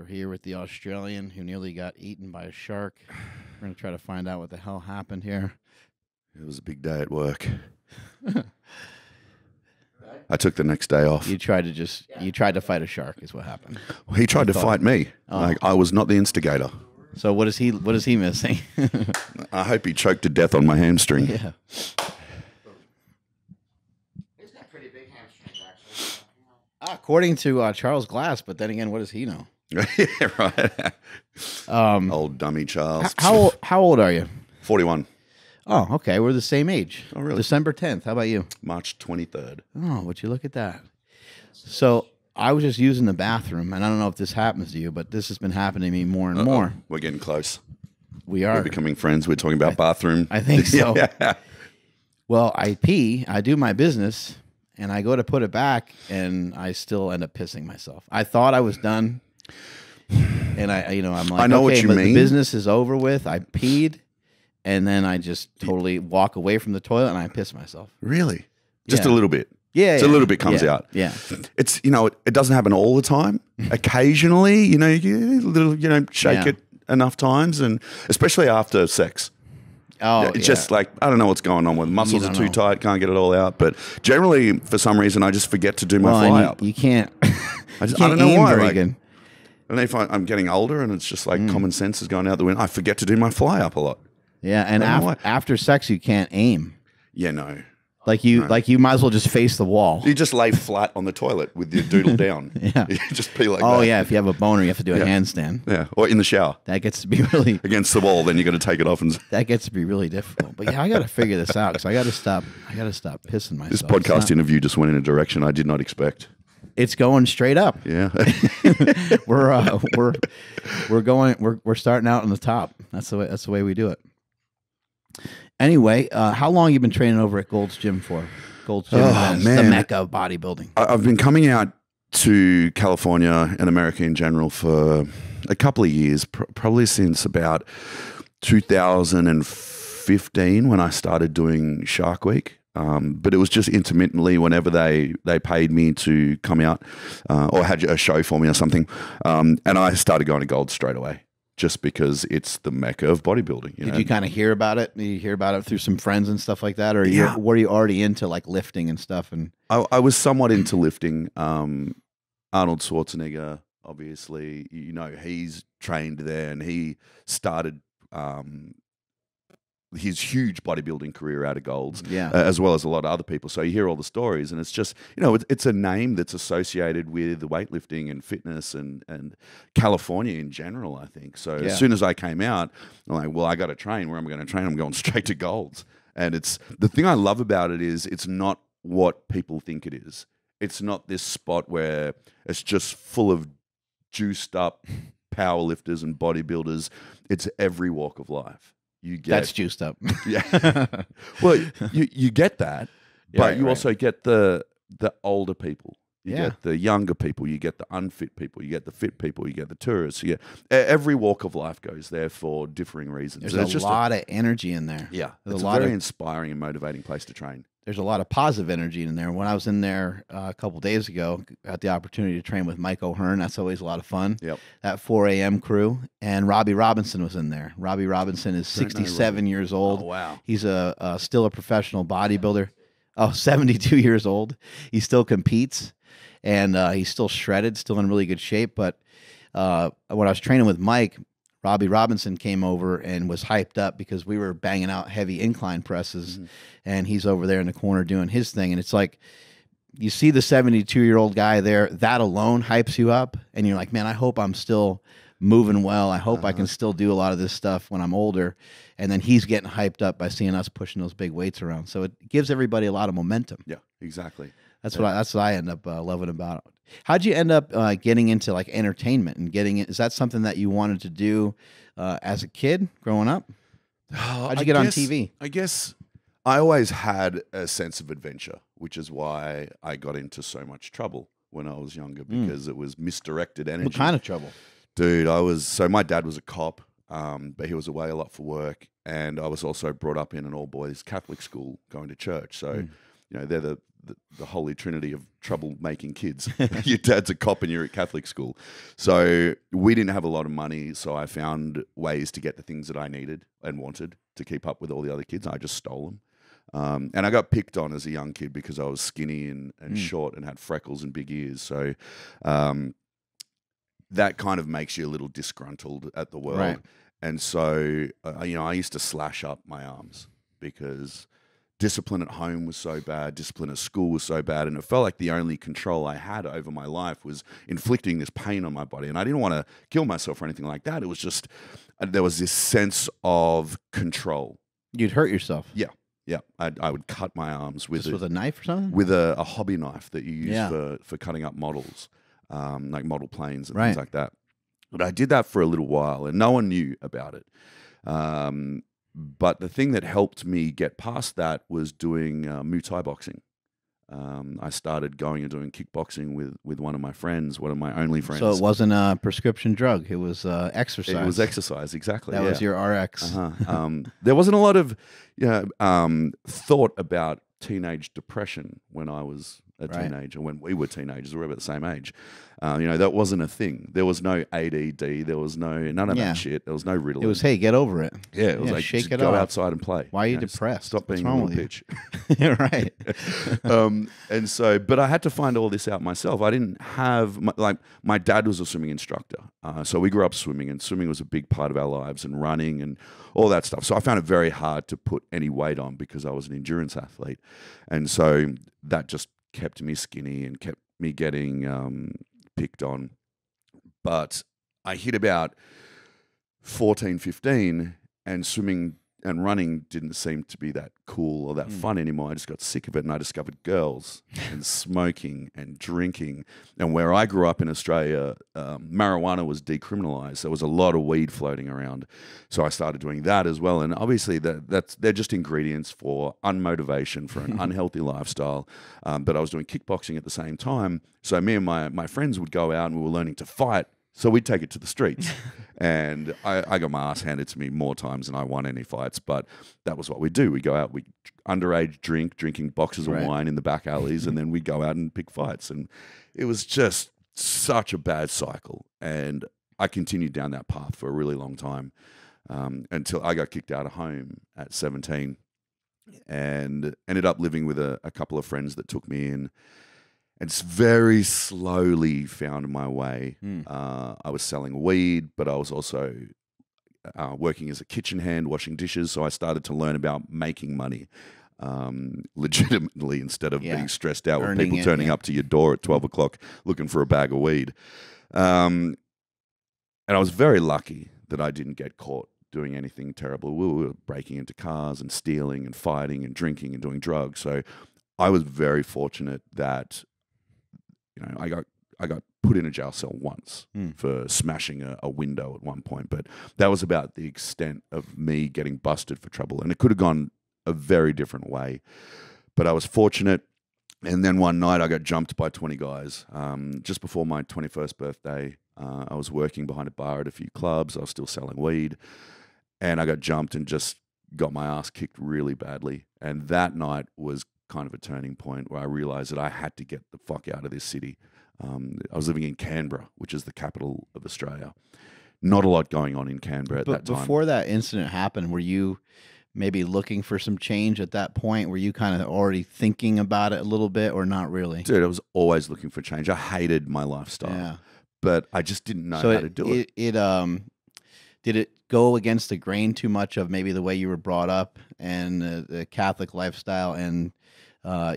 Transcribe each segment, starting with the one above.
We're here with the Australian who nearly got eaten by a shark. We're going to try to find out what the hell happened here. It was a big day at work. I took the next day off. You tried to fight a shark is what happened. Well, he tried to fight me. Like, I was not the instigator. So what is he missing? I hope he choked to death on my hamstring. Yeah. He's got pretty big hamstrings, actually. According to Charles Glass, but then again, what does he know? Yeah, right. Old dummy Charles. How old are you? 41. Oh, okay. We're the same age. Oh, really? December 10th. How about you? March 23rd. Oh, would you look at that? So I was just using the bathroom, and I don't know if this happens to you, but this has been happening to me more and more. We're getting close. We are. We're becoming friends. We're talking about bathroom. I think so. Yeah. Well, I pee, I do my business, and I go to put it back, and I still end up pissing myself. I thought I was done, and I'm like, I know what okay, you but mean. The business is over with. I peed, and then I just totally walk away from the toilet, and I piss myself. Really? Just Yeah. a little bit. Yeah, Just a little bit comes out. Yeah. It's, it doesn't happen all the time. Occasionally, you shake it enough times, and especially after sex. Oh, It's just like, I don't know what's going on with muscles are too tight, can't get it all out. But generally, for some reason, I just forget to do my fly up. You can't. I you can't don't know aim why. very Like, good. and if I'm getting older and it's just like common sense is going out the window, I forget to do my fly up a lot. Yeah, and I don't know after sex, you can't aim. Yeah, no. Like you might as well just face the wall. You just lay flat on the toilet with your doodle down. Yeah. You just pee like that. Oh yeah, if you have a boner, you have to do a handstand. Yeah, or in the shower. That gets to be really Against the wall, then you got to take it off. And that gets to be really difficult. But yeah, I got to figure this out because I got to stop pissing myself. this podcast interview just went in a direction I did not expect. It's going straight up. Yeah. We're starting out on the top. That's the way we do it. Anyway, how long you been training over at Gold's Gym for? Gold's Gym, is the mecca of bodybuilding. I've been coming out to California and America in general for a couple of years, probably since about 2015 when I started doing Shark Week. But it was just intermittently whenever they paid me to come out or had a show for me or something. And I started going to Gold straight away. Just because it's the mecca of bodybuilding. Did you kind of hear about it? Did you hear about it through some friends and stuff like that? Or were you already into like lifting and stuff? And I was somewhat into lifting. Arnold Schwarzenegger, obviously, he's trained there and he started his huge bodybuilding career out of Gold's, as well as a lot of other people. So you hear all the stories, and it's just, it's a name that's associated with weightlifting and fitness and California in general, I think. So as soon as I came out, I'm like, well, I got to train. Where am I going to train? I'm going straight to Gold's. And it's the thing I love about it is it's not what people think it is. It's not this spot where it's just full of juiced up power lifters and bodybuilders. It's every walk of life. That's juiced up. Yeah. Well, you get that, but you also get the older people. You get the younger people. You get the unfit people. You get the fit people. You get the tourists. You get every walk of life goes there for differing reasons. There's a lot of energy in there. Yeah, There's it's a very inspiring and motivating place to train. There's a lot of positive energy in there. When I was in there a couple days ago, got the opportunity to train with Mike O'Hearn. That's always a lot of fun. Yep. That 4 a.m. crew. And Robbie Robinson was in there. Robbie Robinson is 67 years old. Oh, wow. He's still a professional bodybuilder. Oh, 72 years old. He still competes. And he's still shredded, still in really good shape. But when I was training with Mike, Robbie Robinson came over and was hyped up because we were banging out heavy incline presses, and he's over there in the corner doing his thing. And it's like, you see the 72-year-old guy there, that alone hypes you up, and you're like, man, I hope I'm still moving well. I hope I can still do a lot of this stuff when I'm older. And then he's getting hyped up by seeing us pushing those big weights around. So it gives everybody a lot of momentum. Yeah, exactly. That's what I end up loving about it. How'd you end up getting into like entertainment and getting it? Is that something that you wanted to do as a kid growing up? How'd you get on TV? I guess I always had a sense of adventure, which is why I got into so much trouble when I was younger because it was misdirected energy. What kind of trouble? Dude, my dad was a cop, but he was away a lot for work. And I was also brought up in an all boys Catholic school going to church. So, they're the holy trinity of troublemaking kids. Your dad's a cop and you're at Catholic school. So we didn't have a lot of money, so I found ways to get the things that I needed and wanted to keep up with all the other kids. I just stole them. And I got picked on as a young kid because I was skinny and short and had freckles and big ears. So that kind of makes you a little disgruntled at the world. Right. And so, I used to slash up my arms because discipline at home was so bad, discipline at school was so bad, and it felt like the only control I had over my life was inflicting this pain on my body. And I didn't want to kill myself or anything like that. It was just, there was this sense of control. You'd hurt yourself. Yeah. Yeah, I would cut my arms with a knife or something? With a hobby knife that you use for cutting up models, like model planes and things like that. But I did that for a little while, and no one knew about it. But the thing that helped me get past that was doing Muay Thai boxing. I started going and doing kickboxing with one of my friends, one of my only friends. So it wasn't a prescription drug; it was exercise. It was exercise, exactly. That was your RX. There wasn't a lot of thought about teenage depression when I was a teenager. When we were teenagers, we were about the same age. That wasn't a thing. There was no ADD. There was none of that shit. There was no Ritalin. It was, hey, get over it. Yeah, it was like, shake just it go off. outside and play. Why are you depressed? Stop being a little bitch. Right. And so, but I had to find all this out myself. I didn't have, my dad was a swimming instructor. So we grew up swimming, and swimming was a big part of our lives, and running and all that stuff. So I found it very hard to put any weight on because I was an endurance athlete. And so that just kept me skinny and kept me getting picked on. But I hit about 14, 15, and swimming and running didn't seem to be that cool or that fun anymore. I just got sick of it, and I discovered girls and smoking and drinking. And where I grew up in Australia, marijuana was decriminalized. There was a lot of weed floating around. So I started doing that as well. And obviously they're just ingredients for unmotivation, for an unhealthy lifestyle. But I was doing kickboxing at the same time. So me and my friends would go out, and we were learning to fight. So we'd take it to the streets. And I got my ass handed to me more times than I won any fights, but that was what we do. We go out, we underage drinking boxes of wine in the back alleys, and then we'd go out and pick fights. And it was just such a bad cycle. And I continued down that path for a really long time until I got kicked out of home at 17 and ended up living with a couple of friends that took me in. And very slowly found my way. I was selling weed, but I was also working as a kitchen hand, washing dishes. So I started to learn about making money legitimately instead of being stressed out with people turning up to your door at 12 o'clock looking for a bag of weed. And I was very lucky that I didn't get caught doing anything terrible. We were breaking into cars and stealing and fighting and drinking and doing drugs. So I was very fortunate that I got put in a jail cell once for smashing a window at one point, but that was about the extent of me getting busted for trouble, and it could have gone a very different way. But I was fortunate, and then one night I got jumped by 20 guys just before my 21st birthday. I was working behind a bar at a few clubs. I was still selling weed, and I got jumped and just got my ass kicked really badly. And that night was kind of a turning point where I realized that I had to get the fuck out of this city. I was living in Canberra, which is the capital of Australia. Not a lot going on in Canberra at that time. Before that incident happened, were you maybe looking for some change at that point? Were you kind of already thinking about it a little bit, or not really? Dude, I was always looking for change. I hated my lifestyle, but I just didn't know how to do it. Did it go against the grain too much of maybe the way you were brought up and the Catholic lifestyle and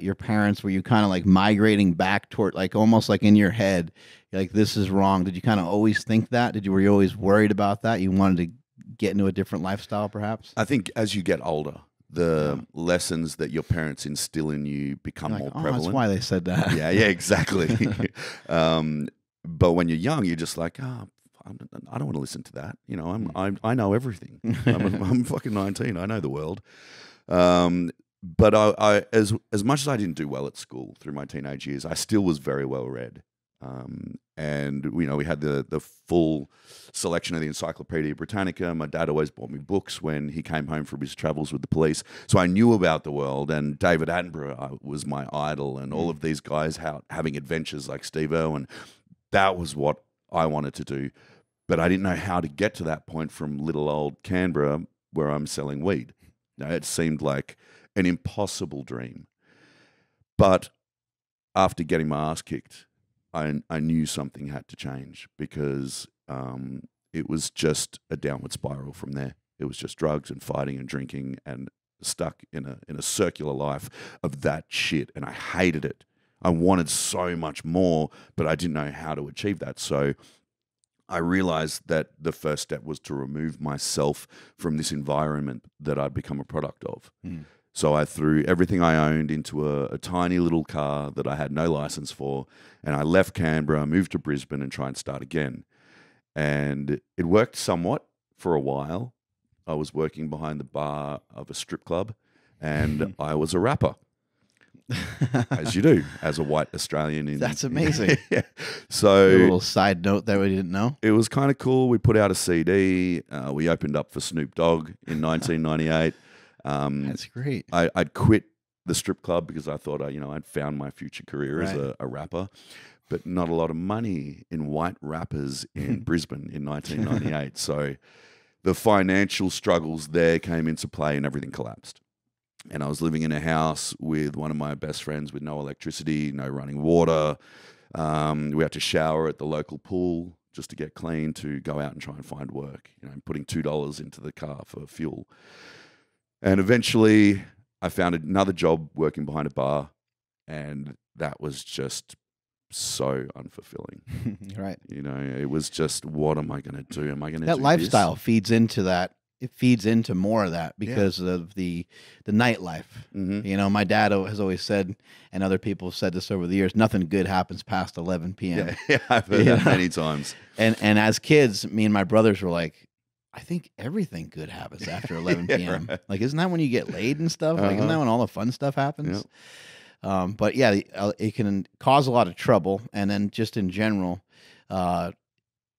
your parents? Were you kind of like migrating back toward, like almost like in your head, like this is wrong? Did you kind of always think that? Were you always worried about that? You wanted to get into a different lifestyle, perhaps? I think as you get older, the lessons that your parents instill in you become more prevalent. That's why they said that. Yeah, exactly. But when you're young, you're just like, I don't want to listen to that. I know everything. I'm fucking 19. I know the world. But I as much as I didn't do well at school through my teenage years, I still was very well read. And we had the full selection of the Encyclopedia Britannica. My dad always bought me books when he came home from his travels with the police, so I knew about the world. And David Attenborough was my idol, and all of these guys having adventures like Steve-O, and that was what I wanted to do. But I didn't know how to get to that point from little old Canberra where I'm selling weed. It seemed like an impossible dream. But after getting my ass kicked, I knew something had to change, because it was just a downward spiral from there. It was just drugs and fighting and drinking, and stuck in a circular life of that shit. And I hated it. I wanted so much more, but I didn't know how to achieve that. So I realized that the first step was to remove myself from this environment that I'd become a product of. So I threw everything I owned into a tiny little car that I had no license for, and I left Canberra, moved to Brisbane, and tried and start again. And it worked somewhat for a while. I was working behind the bar of a strip club, and I was a rapper. As you do, as a white Australian. That's amazing. Yeah. So a little side note that we didn't know. It was kind of cool. We put out a CD. We opened up for Snoop Dogg in 1998. That's great. I'd quit the strip club because I thought I'd found my future career as a rapper, but not a lot of money in white rappers in Brisbane in 1998. So the financial struggles there came into play, and everything collapsed. And I was living in a house with one of my best friends with no electricity, no running water. We had to shower at the local pool just to get clean, to go out and try and find work, putting $2 into the car for fuel. And eventually I found another job working behind a bar, and that was just so unfulfilling. Right. It was just, what am I going to do? Am I going to do that lifestyle this? feeds into that. It feeds into more of that because of the nightlife. My dad has always said, and other people have said this over the years, nothing good happens past 11 p.m. Yeah, I've heard that many times. And as kids, me and my brothers were like, I think everything good happens after 11 p.m. Right. Like, isn't that when you get laid and stuff? Like, isn't that when all the fun stuff happens? Yep. But yeah, it can cause a lot of trouble. And then just in general,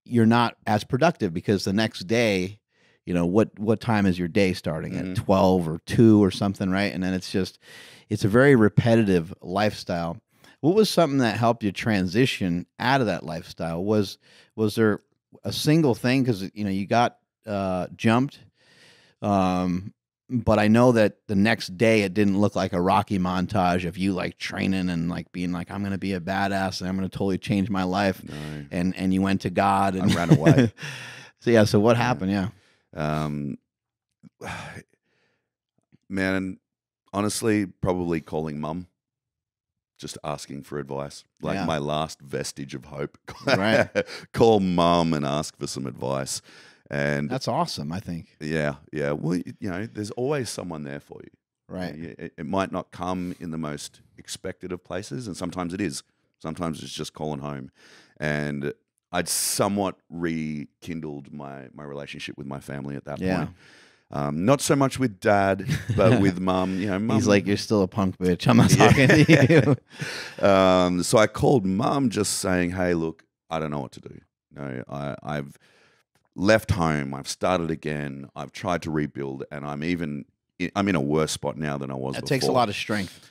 you're not as productive, because the next day, what time is your day starting at 12 or 2 or something, right? And then it's a very repetitive lifestyle. What was something that helped you transition out of that lifestyle? Was there a single thing? Because you got jumped, but I know that the next day it didn't look like a Rocky montage of you like training and like being like, I'm going to be a badass and I'm going to totally change my life. No. And you went to God and ran away. So what happened? Yeah. Man, honestly, probably calling mum, just asking for advice. Like my last vestige of hope. Right. Call mum and ask for some advice. And that's awesome, I think. Yeah. Well, there's always someone there for you. Right. It might not come in the most expected of places, and sometimes it is. Sometimes it's just calling home. And I'd somewhat rekindled my relationship with my family at that point. Not so much with Dad, but with Mum. Mum. He's like, you're still a punk bitch. I'm not talking to you. So I called Mum, just saying, hey, look, I don't know what to do. I've left home. I've started again. I've tried to rebuild, and I'm in a worse spot now than I was before. It takes a lot of strength.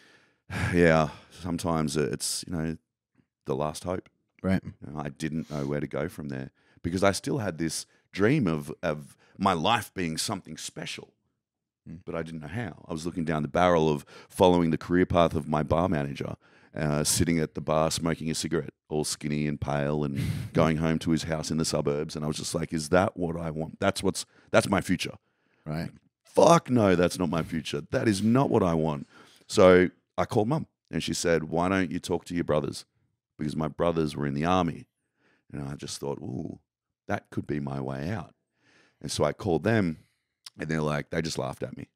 Yeah. Sometimes it's, the last hope. Right. I didn't know where to go from there, because I still had this dream of my life being something special, but I didn't know how. I was looking down the barrel of following the career path of my bar manager, sitting at the bar smoking a cigarette, all skinny and pale, and going home to his house in the suburbs. And I was just like, is that what I want? That's my future. Right. Fuck no, that's not my future. That is not what I want. So I called Mum, and she said, why don't you talk to your brothers? Because my brothers were in the army. And I just thought, ooh, that could be my way out. And so I called them, and they just laughed at me.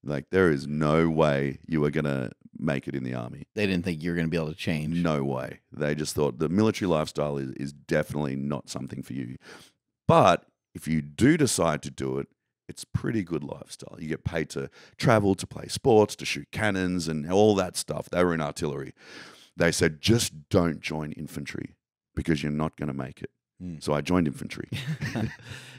Like, there is no way you are going to make it in the army. They didn't think you were going to be able to change. No way. They just thought the military lifestyle is definitely not something for you. But if you do decide to do it, it's pretty good lifestyle. You get paid to travel, to play sports, to shoot cannons and all that stuff. They were in artillery. They said, just don't join infantry. because you're not going to make it. So I joined infantry.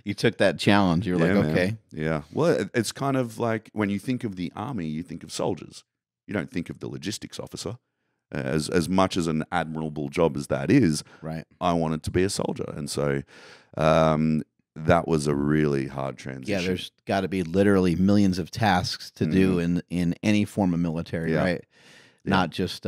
You took that challenge. You're like, man. okay. Yeah. Well, it's kind of like when you think of the army, you think of soldiers. You don't think of the logistics officer. As much as an admirable job as that is, right? I wanted to be a soldier. And so that was a really hard transition. Yeah, there's got to be literally millions of tasks to do in any form of military, right? Not just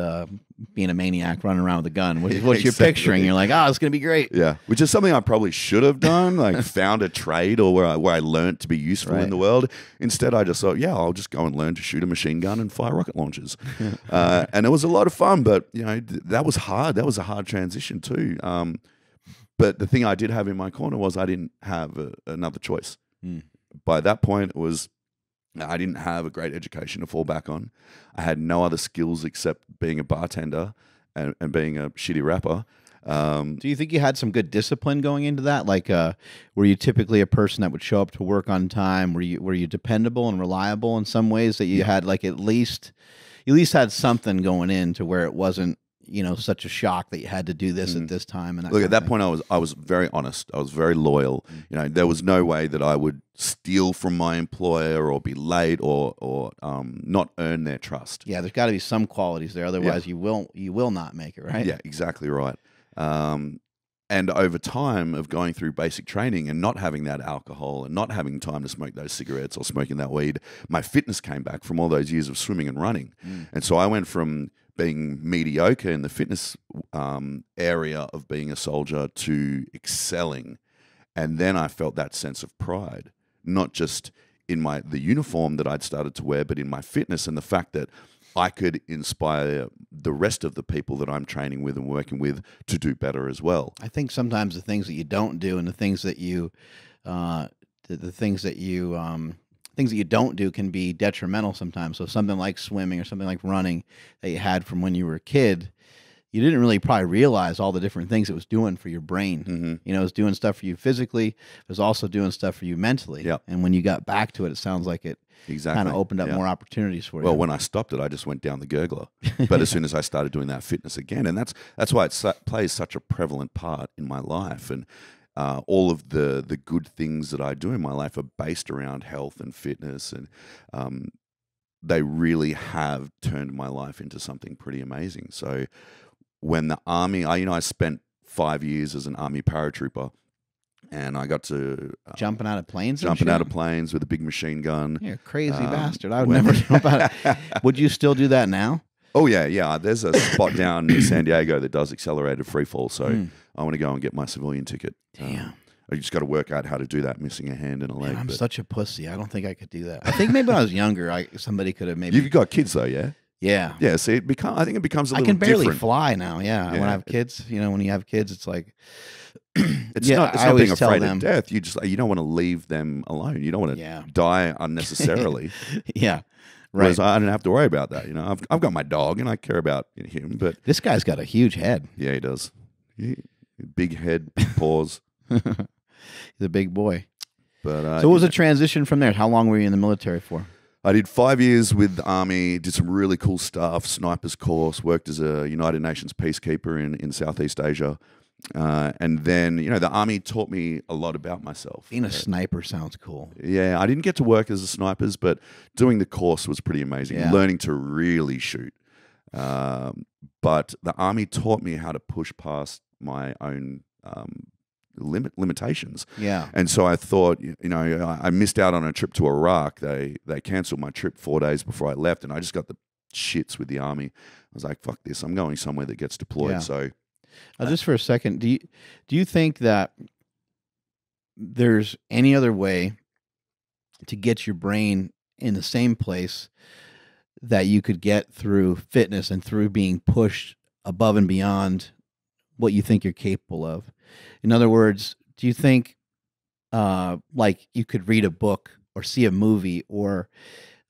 being a maniac running around with a gun, which is what you're picturing. You're like, oh, it's going to be great. Yeah, which is something I probably should have done, like found a trade or where I learned to be useful in the world. Instead, I just thought, I'll just go and learn to shoot a machine gun and fire rocket launchers. And it was a lot of fun, but that was hard. That was a hard transition too. But the thing I did have in my corner was I didn't have another choice. By that point, I didn't have a great education to fall back on. I had no other skills except being a bartender and being a shitty rapper. Do you think you had some good discipline going into that? Like, were you typically a person that would show up to work on time? Were you dependable and reliable in some ways that you had like you at least had something going in to where it wasn't such a shock that you had to do this at this time? And look, at that point, I was very honest. I was very loyal. There was no way that I would steal from my employer or be late or not earn their trust. Yeah, there's got to be some qualities there. Otherwise, you will not make it, right? Yeah, exactly right. And over time of going through basic training and not having that alcohol and not having time to smoke those cigarettes or smoking that weed, my fitness came back from all those years of swimming and running. And so I went from being mediocre in the fitness area of being a soldier to excelling. And then I felt that sense of pride, not just in the uniform that I'd started to wear, but in my fitness and the fact that I could inspire the rest of the people that I'm training with and working with to do better as well. I think sometimes the things that you don't do and the things that you things that you don't do can be detrimental sometimes. So something like swimming or something like running that you had from when you were a kid, you didn't really probably realize all the different things it was doing for your brain. It was doing stuff for you physically. It was also doing stuff for you mentally. Yep. And when you got back to it, it sounds like it kind of opened up more opportunities for you. Well, when I stopped it, I just went down the gurgler. But as soon as I started doing that fitness again, and that's why it plays such a prevalent part in my life. And all of the good things that I do in my life are based around health and fitness, and they really have turned my life into something pretty amazing. So when the Army, I spent 5 years as an Army paratrooper, and I got to jumping out of planes with a big machine gun. You're a crazy bastard. I would never jump out. Would you still do that now? Oh, yeah. There's a spot down in San Diego that does accelerated free fall, so I want to go and get my civilian ticket. Damn. I just got to work out how to do that, missing a hand and a leg. Man, I'm such a pussy. I don't think I could do that. I think maybe when I was younger, somebody could have maybe... You've got kids, though, yeah? Yeah. Yeah, see, I think it becomes a little different. I can barely different. Fly now, yeah. When I have kids, when you have kids, it's like... It's not being afraid of death. You don't want to leave them alone. You don't want to die unnecessarily. Yeah. Right. Whereas I don't have to worry about that. I've got my dog and I care about him. But this guy's got a huge head. Yeah, he does. Big head, big paws. He's a big boy. But so what was the transition from there? How long were you in the military for? I did 5 years with the Army, did some really cool stuff, snipers course, worked as a United Nations peacekeeper in Southeast Asia. And then, the Army taught me a lot about myself. Being a sniper sounds cool. Yeah, I didn't get to work as a sniper, but doing the course was pretty amazing. Yeah. Learning to really shoot. But the Army taught me how to push past my own limitations. Yeah. And so I thought, I missed out on a trip to Iraq. They canceled my trip 4 days before I left, and I just got the shits with the Army. I was like, fuck this, I'm going somewhere that gets deployed. Yeah. So just for a second, do you think that there's any other way to get your brain in the same place that you could get through fitness and through being pushed above and beyond what you think you're capable of? In other words, do you think like you could read a book or see a movie or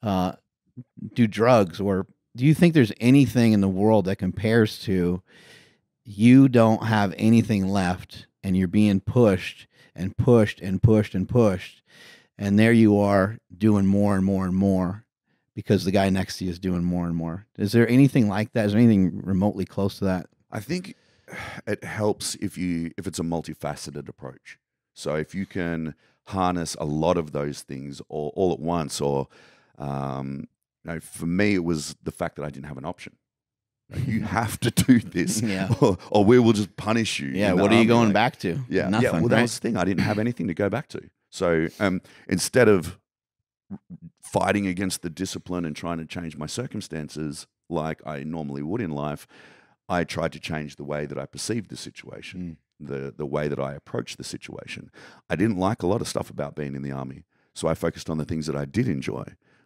do drugs, or do you think there's anything in the world that compares to you don't have anything left and you're being pushed and pushed and pushed and pushed, and there you are doing more and more and more because the guy next to you is doing more and more? Is there anything like that? Is there anything remotely close to that? I think it helps if it's a multifaceted approach. So if you can harness a lot of those things all at once, or for me, it was the fact that I didn't have an option. You have to do this, or we will just punish you. Yeah, what are you going back to? Yeah, nothing. Well, that was the thing. I didn't have anything to go back to. So instead of fighting against the discipline and trying to change my circumstances like I normally would in life, I tried to change the way that I perceived the situation, the way that I approached the situation. I didn't like a lot of stuff about being in the army, so I focused on the things that I did enjoy,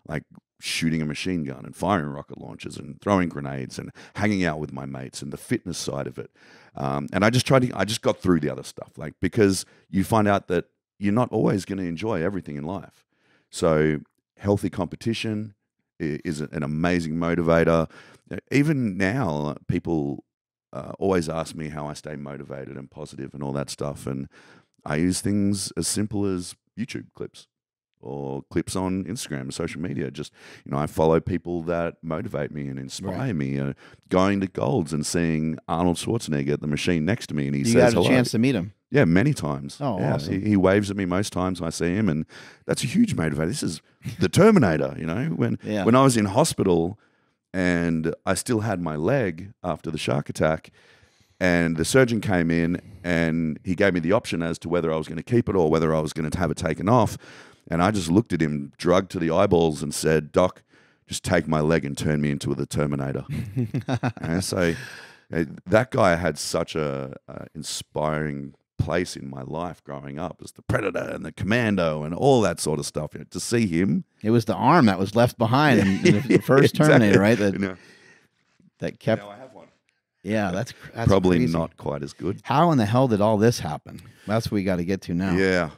like shooting a machine gun and firing rocket launchers and throwing grenades and hanging out with my mates and the fitness side of it. And I just got through the other stuff, like, because you find out that you're not always going to enjoy everything in life. So healthy competition is an amazing motivator. Even now, people always ask me how I stay motivated and positive and all that stuff. And I use things as simple as YouTube clips or clips on Instagram and social media. Just, I follow people that motivate me and inspire me. Going to Gold's and seeing Arnold Schwarzenegger at the machine next to me, and he says hello. You got a chance to meet him? Yeah, many times. Oh, yeah, awesome. He waves at me most times I see him, and that's a huge motivator. This is the Terminator, When I was in hospital and I still had my leg after the shark attack, and the surgeon came in and he gave me the option as to whether I was going to keep it or whether I was going to have it taken off. And I just looked at him, drugged to the eyeballs, and said, "Doc, just take my leg and turn me into the Terminator." And so that guy had such a inspiring place in my life growing up as the Predator and the Commando and all that sort of stuff. To see him, it was the arm that was left behind in the first Terminator, right? That kept. Now I have one. Yeah, that's probably crazy. Not quite as good. How in the hell did all this happen? That's what we got to get to now. Yeah.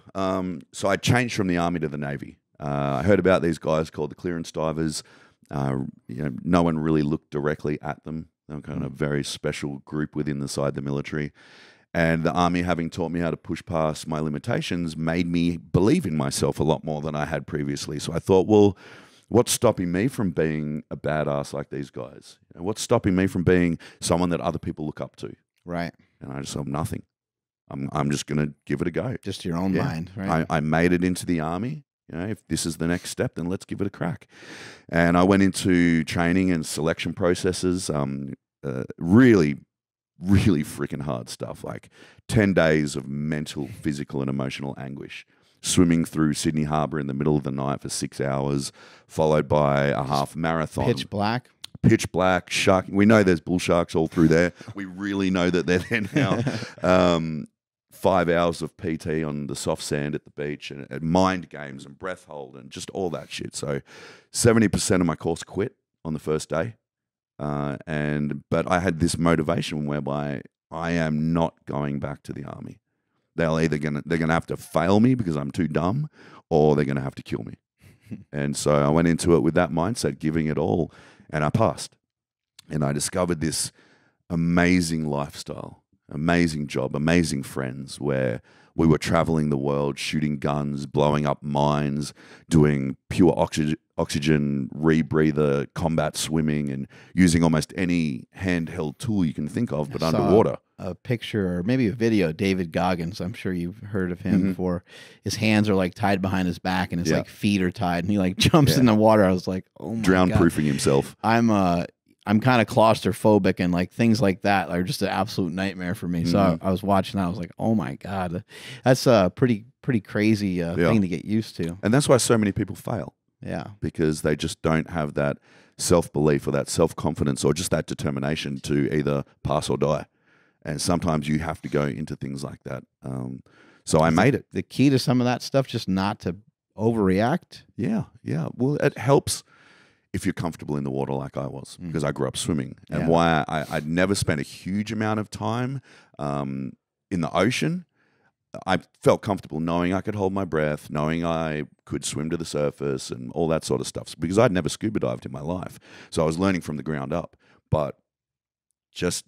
So I changed from the Army to the Navy. I heard about these guys called the clearance divers. No one really looked directly at them. They were kind of a very special group within the side of the military. And the Army, having taught me how to push past my limitations, made me believe in myself a lot more than I had previously. So I thought, well, what's stopping me from being a badass like these guys? What's stopping me from being someone that other people look up to? Right. And I just thought, nothing. I'm just going to give it a go. Just your own mind, right? I made it into the Army. If this is the next step, then let's give it a crack. And I went into training and selection processes, really freaking hard stuff, like 10 days of mental, physical, and emotional anguish. Swimming through Sydney Harbour in the middle of the night for 6 hours, followed by a half marathon. Pitch black. Pitch black, shark. We know there's bull sharks all through there. We really know that they're there now. 5 hours of PT on the soft sand at the beach, and mind games and breath hold and just all that shit. So 70% of my course quit on the first day. But I had this motivation whereby I am not going back to the Army. They're gonna have to fail me because I'm too dumb, or they're gonna have to kill me. And so I went into it with that mindset, giving it all, and I passed. And I discovered this amazing lifestyle, amazing job, amazing friends, where we were traveling the world, shooting guns, blowing up mines, doing pure oxygen rebreather, combat swimming, and using almost any handheld tool you can think of, but underwater. A picture or maybe a video of David Goggins. I'm sure you've heard of him before. His hands are like tied behind his back, and his like feet are tied, and he like jumps in the water. I was like, oh my drown God. Proofing himself. I'm kind of claustrophobic, and like things like that are just an absolute nightmare for me. So I was watching that. I was like, oh my God, that's a pretty crazy thing to get used to. And that's why so many people fail. Yeah. Because they just don't have that self-belief or that self-confidence or just that determination to either pass or die. And sometimes you have to go into things like that. So I made it. The key to some of that stuff, just not to overreact. Yeah. Well, it helps if you're comfortable in the water like I was, because I grew up swimming. And why I'd never spent a huge amount of time in the ocean. I felt comfortable knowing I could hold my breath, knowing I could swim to the surface and all that sort of stuff, because I'd never scuba dived in my life. So I was learning from the ground up. But just,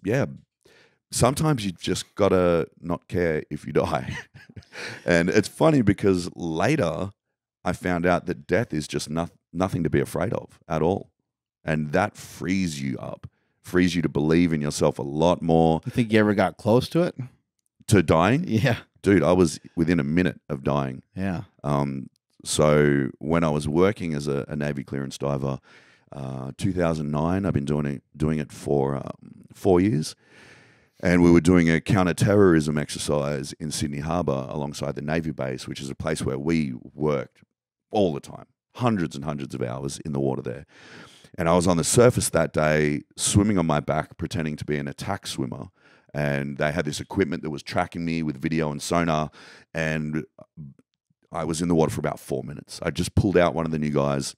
sometimes you just got to not care if you die. And it's funny because later I found out that death is just nothing to be afraid of at all. And that frees you up frees you to believe in yourself a lot more. You think you ever got close to it? To dying? Yeah. Dude, I was within a minute of dying. Yeah. So when I was working as a Navy clearance diver, 2009, I've been doing it for 4 years. And we were doing a counter-terrorism exercise in Sydney Harbour alongside the Navy base, which is a place where we worked all the time, hundreds and hundreds of hours in the water there. And I was on the surface that day, swimming on my back, pretending to be an attack swimmer. And they had this equipment that was tracking me with video and sonar. And I was in the water for about 4 minutes. I just pulled out one of the new guys,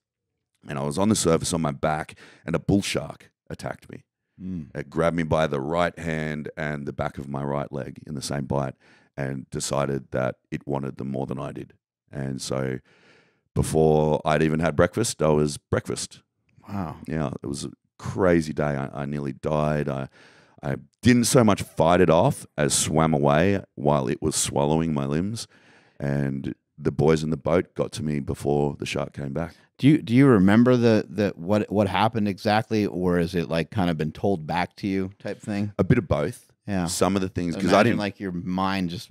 and I was on the surface on my back, and a bull shark attacked me. It grabbed me by the right hand and the back of my right leg in the same bite, and decided that it wanted them more than I did. And so before I'd even had breakfast, I was breakfast. Wow. Yeah, it was a crazy day. I nearly died. I didn't so much fight it off as swam away while it was swallowing my limbs. And the boys in the boat got to me before the shark came back. Do you remember the what happened exactly, or is it like kind of been told back to you type thing? A bit of both. Yeah. Some of the things, because I didn't like your mind just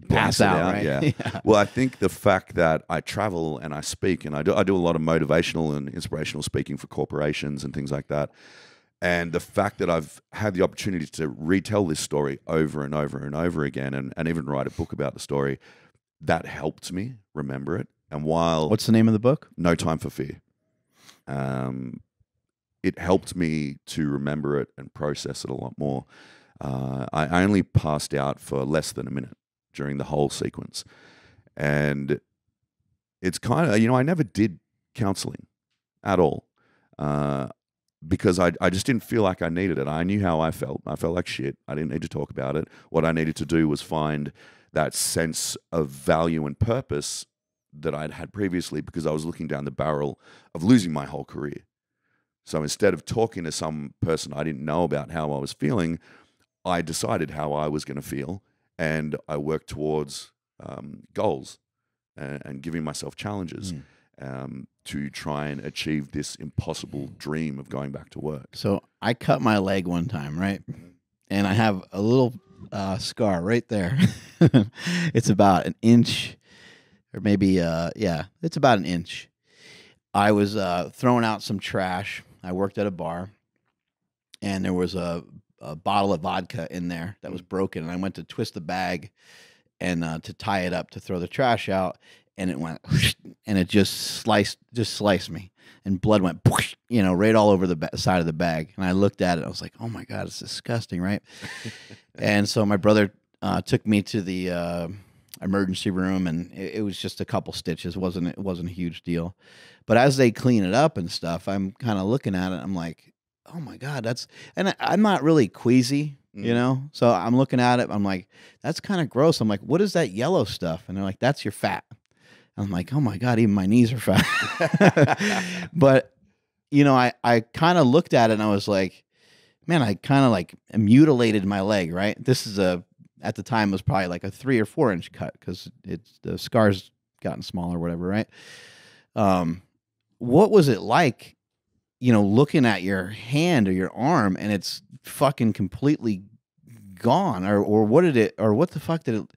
pass out, right? Yeah. Well, I think the fact that I travel and I speak, and I do a lot of motivational and inspirational speaking for corporations and things like that. And the fact that I've had the opportunity to retell this story over and over and over again, and even write a book about the story, that helped me remember it. And while what's the name of the book? No Time for Fear. It helped me to remember it and process it a lot more. I only passed out for less than a minute during the whole sequence. And it's kind of, I never did counseling at all because I just didn't feel like I needed it. I knew how I felt. I felt like shit. I didn't need to talk about it. What I needed to do was find that sense of value and purpose that I'd had previously, because I was looking down the barrel of losing my whole career. So instead of talking to some person I didn't know about how I was feeling, I decided how I was going to feel, and I worked towards goals and giving myself challenges to try and achieve this impossible dream of going back to work. So I cut my leg one time, right? And I have a little scar right there. It's about an inch. Or maybe, it's about an inch. I was throwing out some trash. I worked at a bar, and there was a bottle of vodka in there that was broken. And I went to twist the bag and to tie it up to throw the trash out, and it went, and it just sliced me, and blood went, right all over the side of the bag. And I looked at it, I was like, oh my God, it's disgusting, right? And so my brother took me to the emergency room, and it was just a couple stitches. It wasn't a huge deal. But as they clean it up and stuff, I'm kind of looking at it. I'm like, oh my God, and I'm not really queasy, so I'm looking at it. I'm like, that's kind of gross. I'm like, what is that yellow stuff? And they're like, that's your fat. I'm like, oh my God, even my knees are fat. But, I kind of looked at it and I was like, man, I kind of like mutilated my leg, right? This is at the time, it was probably like a 3 or 4 inch cut because the scars gotten smaller or whatever, right? What was it like, looking at your hand or your arm and it's fucking completely gone, or what the fuck did it?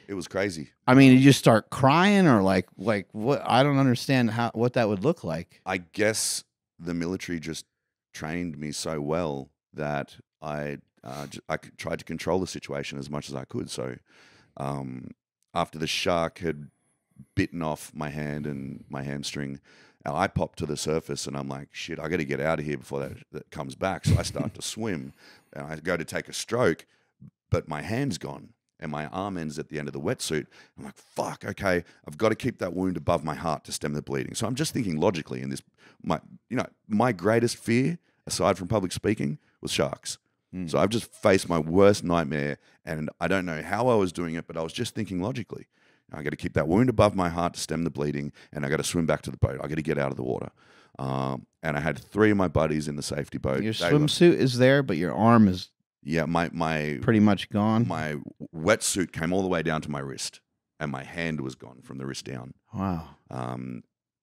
It was crazy. I mean, you just start crying, or like what? I don't understand what that would look like. I guess the military just trained me so well that I tried to control the situation as much as I could. So after the shark had bitten off my hand and my hamstring, I popped to the surface, and I'm like, shit, I got to get out of here before that comes back. So I start to swim, and I go to take a stroke, but my hand's gone, and my arm ends at the end of the wetsuit. I'm like, fuck, okay, I've got to keep that wound above my heart to stem the bleeding. So I'm just thinking logically in this, my greatest fear, aside from public speaking, was sharks. So I've just faced my worst nightmare, and I don't know how I was doing it, but I was just thinking logically. I got to keep that wound above my heart to stem the bleeding, and I got to swim back to the boat. I got to get out of the water. And I had 3 of my buddies in the safety boat. Your swimsuit is there, but your arm is my pretty much gone. My wetsuit came all the way down to my wrist, and my hand was gone from the wrist down. Wow.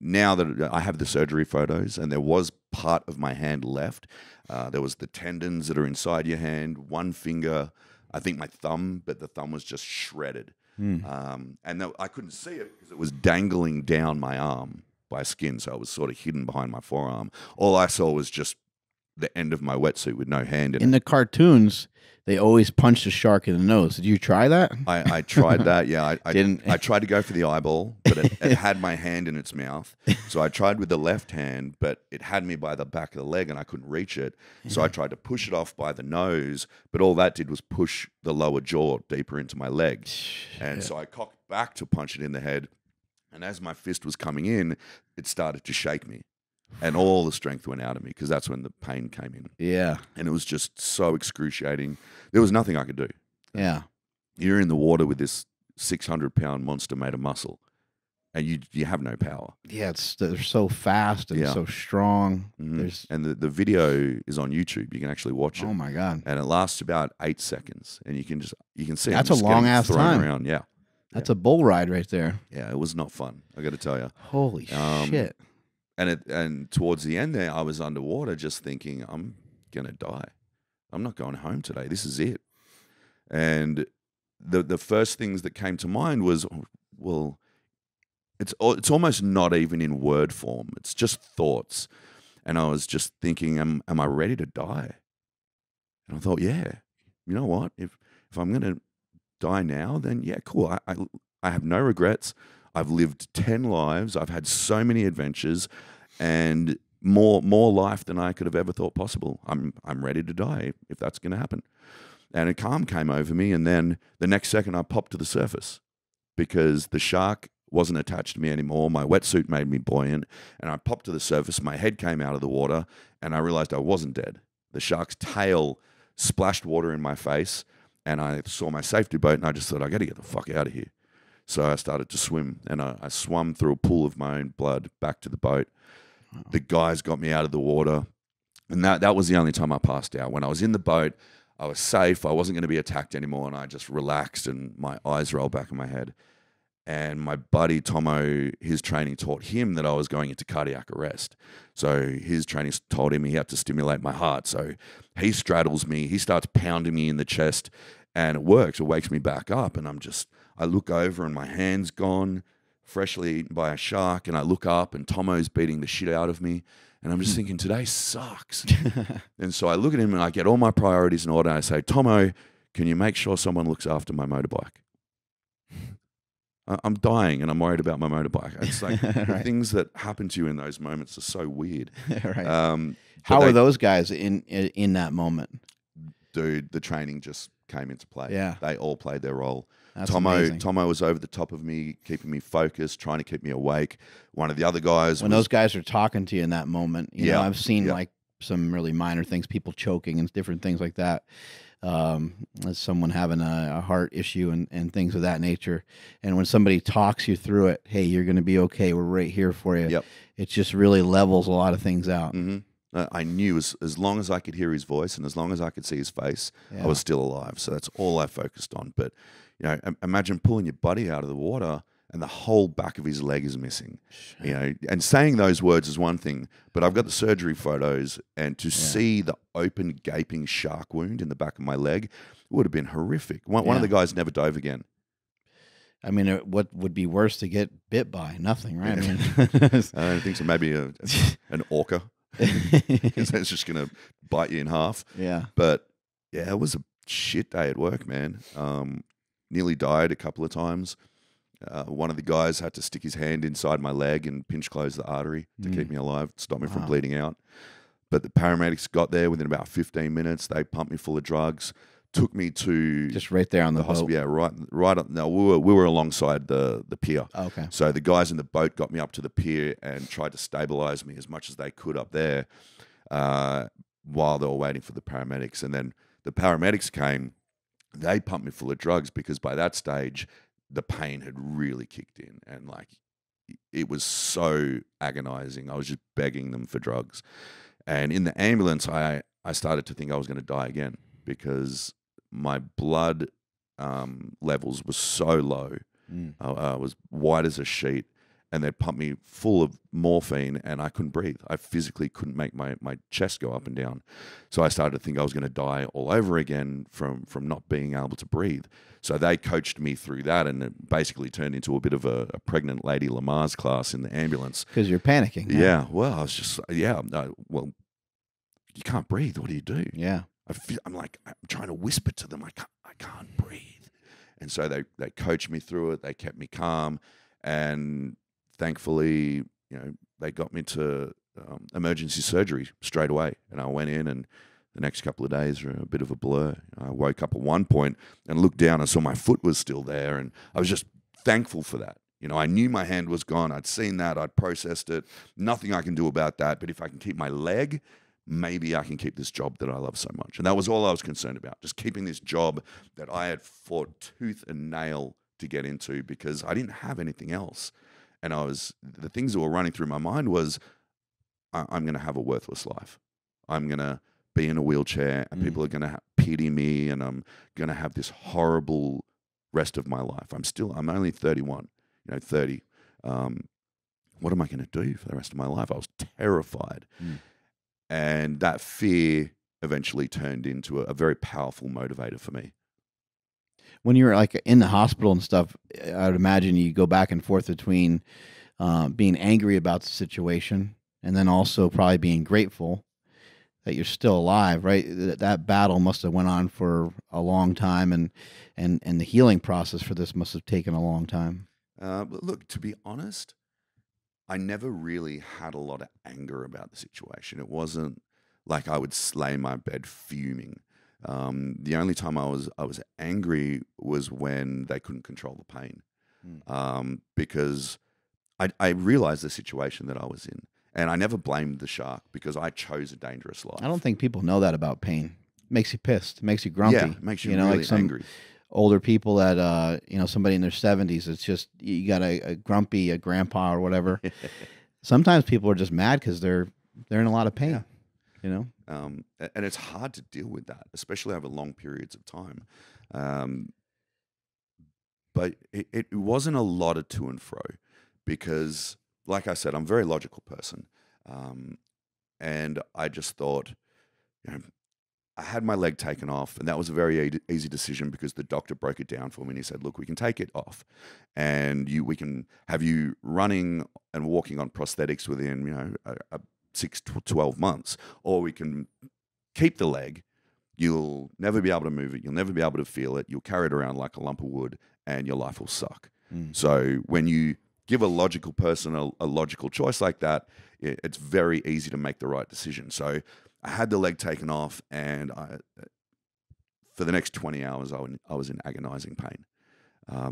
now that I have the surgery photos, and there was part of my hand left, there was the tendons that are inside your hand, one finger, I think my thumb, but the thumb was just shredded. And I couldn't see it because it was dangling down my arm by skin, so it was sort of hidden behind my forearm. All I saw was just the end of my wetsuit with no hand in it. In the cartoons, they always punch the shark in the nose. Did you try that? I tried that, yeah. I Didn't. I tried to go for the eyeball, but it had my hand in its mouth. So I tried with the left hand, but it had me by the back of the leg and I couldn't reach it. So I tried to push it off by the nose, but all that did was push the lower jaw deeper into my leg. And so I cocked back to punch it in the head. And as my fist was coming in, it started to shake me. And all the strength went out of me because that's when the pain came in. Yeah. And it was just so excruciating. There was nothing I could do. Yeah. You're in the water with this 600-pound monster made of muscle, and you have no power. Yeah, they're so fast and so strong. And the video is on YouTube. You can actually watch it. Oh my God. And it lasts about 8 seconds, and you can see that's them a just long getting ass thrown time. around. Yeah. That's a bull ride right there. Yeah, it was not fun, I got to tell you. Holy shit. And towards the end there, I was underwater just thinking, I'm going to die. I'm not going home today. This is it. And the first things that came to mind was, well, it's almost not even in word form. It's just thoughts. And I was just thinking, am I ready to die? And I thought, yeah, you know what? If I'm going to die now, then yeah, cool. I have no regrets. I've lived 10 lives. I've had so many adventures and more life than I could have ever thought possible. I'm ready to die if that's going to happen. And a calm came over me, and then the next second I popped to the surface because the shark wasn't attached to me anymore. My wetsuit made me buoyant, and I popped to the surface. My head came out of the water, and I realized I wasn't dead. The shark's tail splashed water in my face, and I saw my safety boat, and I just thought, I got to get the fuck out of here. So I started to swim, and I swam through a pool of my own blood back to the boat. Wow. The guys got me out of the water, and that was the only time I passed out. When I was in the boat, I was safe. I wasn't going to be attacked anymore, and I just relaxed, and my eyes rolled back in my head. And my buddy, Tomo, his training taught him that I was going into cardiac arrest. So his training told him he had to stimulate my heart. So he straddles me. He starts pounding me in the chest, and it works. It wakes me back up, and I look over and my hand's gone, freshly eaten by a shark, and I look up and Tomo's beating the shit out of me. And I'm just thinking, today sucks. And so I look at him and I get all my priorities in order. And I say, Tomo, can you make sure someone looks after my motorbike? I'm dying and I'm worried about my motorbike. It's like the things that happen to you in those moments are so weird. Right. How are those guys in that moment? Dude, the training just came into play. Yeah. They all played their role. That's amazing. Tomo was over the top of me, keeping me focused, trying to keep me awake. One of the other guys when those guys are talking to you in that moment, you know, I've seen like some really minor things, people choking and different things like that. As someone having a heart issue and things of that nature. And when somebody talks you through it, hey, you're going to be okay. We're right here for you. Yep. It just really levels a lot of things out. Mm-hmm. I knew as long as I could hear his voice and as long as I could see his face, I was still alive. So that's all I focused on. But, you know, imagine pulling your buddy out of the water and the whole back of his leg is missing. You know, and saying those words is one thing, but I've got the surgery photos, and to see the open, gaping shark wound in the back of my leg would have been horrific. One of the guys never dove again. I mean, what would be worse to get bit by? Nothing, right? I mean, I don't think so. Maybe an orca. Because it's just going to bite you in half. Yeah. But, yeah, it was a shit day at work, man. Nearly died a couple of times. One of the guys had to stick his hand inside my leg and pinch close the artery to keep me alive, stop me from bleeding out. But the paramedics got there within about 15 minutes. They pumped me full of drugs, took me to just right there on the hospital. boat. Yeah, right up. No, we were alongside the pier. Oh, okay. So the guys in the boat got me up to the pier and tried to stabilize me as much as they could up there while they were waiting for the paramedics. And then the paramedics came. They pumped me full of drugs because by that stage the pain had really kicked in, and like it was so agonizing. I was just begging them for drugs. And in the ambulance, I started to think I was going to die again because my blood levels were so low. I was white as a sheet. and they'd pump me full of morphine, and I couldn't breathe. I physically couldn't make my chest go up and down. So I started to think I was going to die all over again from not being able to breathe. So they coached me through that, and it basically turned into a bit of a pregnant lady Lamar's class in the ambulance. Because you're panicking. Huh? Yeah. Well, I was just, well, you can't breathe. What do you do? Yeah. I'm trying to whisper to them. I can't breathe. And so they coached me through it. They kept me calm. And thankfully, they got me to emergency surgery straight away. And I went in, and the next couple of days were a bit of a blur. I woke up at one point and looked down and saw my foot was still there. And I was just thankful for that. I knew my hand was gone. I'd seen that. I'd processed it. Nothing I can do about that. But if I can keep my leg, maybe I can keep this job that I love so much. And that was all I was concerned about, just keeping this job that I had fought tooth and nail to get into, because I didn't have anything else. And the things that were running through my mind was, I'm going to have a worthless life. I'm going to be in a wheelchair, and people are going to pity me, and I'm going to have this horrible rest of my life. I'm only 31, 30. What am I going to do for the rest of my life? I was terrified. And that fear eventually turned into a very powerful motivator for me. When you were like in the hospital and stuff, I would imagine you go back and forth between being angry about the situation and then also probably being grateful that you're still alive, right? That battle must have went on for a long time, and the healing process for this must have taken a long time. But look, to be honest, I never really had a lot of anger about the situation. It wasn't like I would lay in my bed fuming. The only time I was angry was when they couldn't control the pain, because I realized the situation that I was in, and I never blamed the shark because I chose a dangerous life. I don't think people know that about pain. It makes you pissed. It makes you grumpy. Yeah, it makes you really like some angry. Older people that somebody in their 70s, it's just you got a grandpa or whatever. Sometimes people are just mad because they're in a lot of pain. Yeah. And it's hard to deal with that, especially over long periods of time. But it wasn't a lot of to and fro, because, like I said, I'm a very logical person. And I just thought, I had my leg taken off, and that was a very easy decision because the doctor broke it down for me, and he said, look, we can take it off, and we can have you running and walking on prosthetics within 6 to 12 months, or we can keep the leg. You'll never be able to move it. You'll never be able to feel it. You'll carry it around like a lump of wood, and your life will suck. So when you give a logical person a logical choice like that, it's very easy to make the right decision. So I had the leg taken off, and for the next 20 hours, I was in agonizing pain.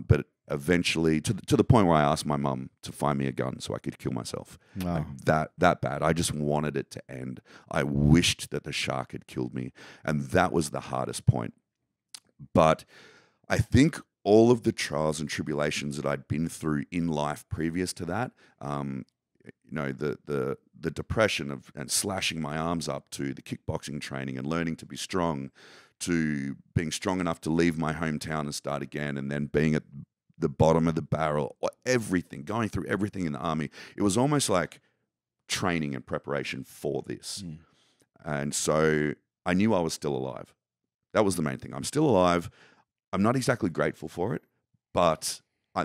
But eventually, to the point where I asked my mum to find me a gun so I could kill myself. Wow. Like that bad. I just wanted it to end. I wished that the shark had killed me, and that was the hardest point. But I think all of the trials and tribulations that I'd been through in life previous to that, the depression and slashing my arms up, to the kickboxing training and learning to be strong, to being strong enough to leave my hometown and start again, and then being at the bottom of the barrel, everything, going through everything in the army. It was almost like training and preparation for this. And so I knew I was still alive. That was the main thing. I'm still alive. I'm not exactly grateful for it, but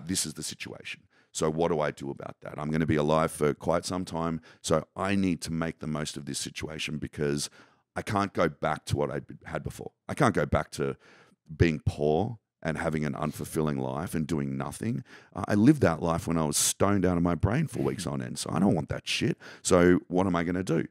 this is the situation. So what do I do about that? I'm going to be alive for quite some time, so I need to make the most of this situation, because I can't go back to what I had before. I can't go back to being poor and having an unfulfilling life and doing nothing. I lived that life when I was stoned out of my brain for weeks on end, so I don't want that shit. So what am I going to do?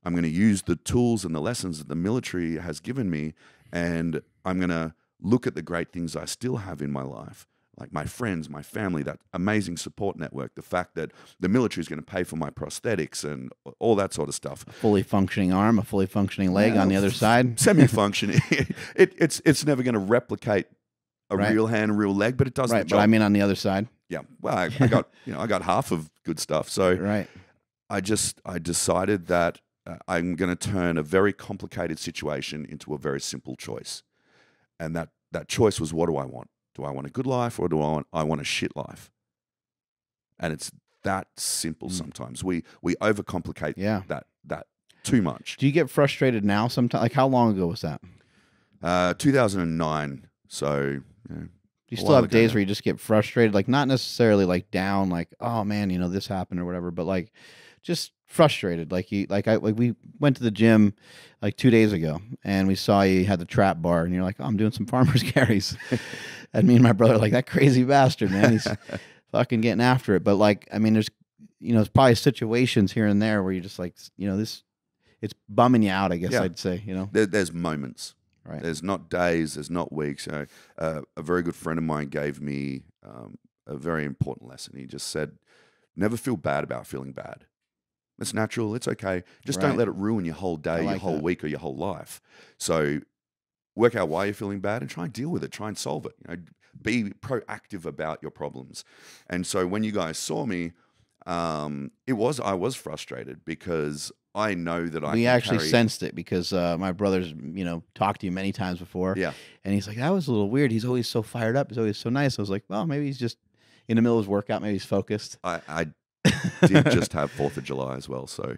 I'm going to use the tools and the lessons that the military has given me, and I'm going to look at the great things I still have in my life, like my friends, my family, that amazing support network, the fact that the military is going to pay for my prosthetics and all that sort of stuff. A fully functioning arm, a fully functioning leg on the other side. Semi-functioning. It's never going to replicate a real hand, real leg, but it does the job. But I mean on the other side. Yeah. Well, I got I got half of good stuff. So I decided that I'm going to turn a very complicated situation into a very simple choice. And that choice was, what do I want? Do I want a good life, or do I want a shit life? And that simple sometimes. We overcomplicate Yeah. that too much. Do you get frustrated now sometimes? Like, how long ago was that? 2009. So, you know, Do you still have days where you just get frustrated? Like, not necessarily like down, like, oh man, you know, this happened or whatever, but like just frustrated. Like we went to the gym like 2 days ago and we saw you had the trap bar and you're like, oh, I'm doing some farmer's carries. And me and my brother are like, that crazy bastard, man. He's fucking getting after it. But like, I mean, there's probably situations here and there where you're just like, you know, it's bumming you out, I guess I'd say, you know. There's moments. Right. There's not days, there's not weeks. A very good friend of mine gave me a very important lesson. He just said, never feel bad about feeling bad. It's natural. It's okay. Just don't let it ruin your whole day, your whole week, or your whole life. So work out why you're feeling bad and try and deal with it. Try and solve it. You know, be proactive about your problems. And so when you guys saw me, I was frustrated because I know that we actually sensed it because my brother's, talked to you many times before. Yeah. And he's like, that was a little weird. He's always so fired up. He's always so nice. I was like, well, maybe he's just in the middle of his workout. Maybe he's focused. I did just have 4th of July as well. So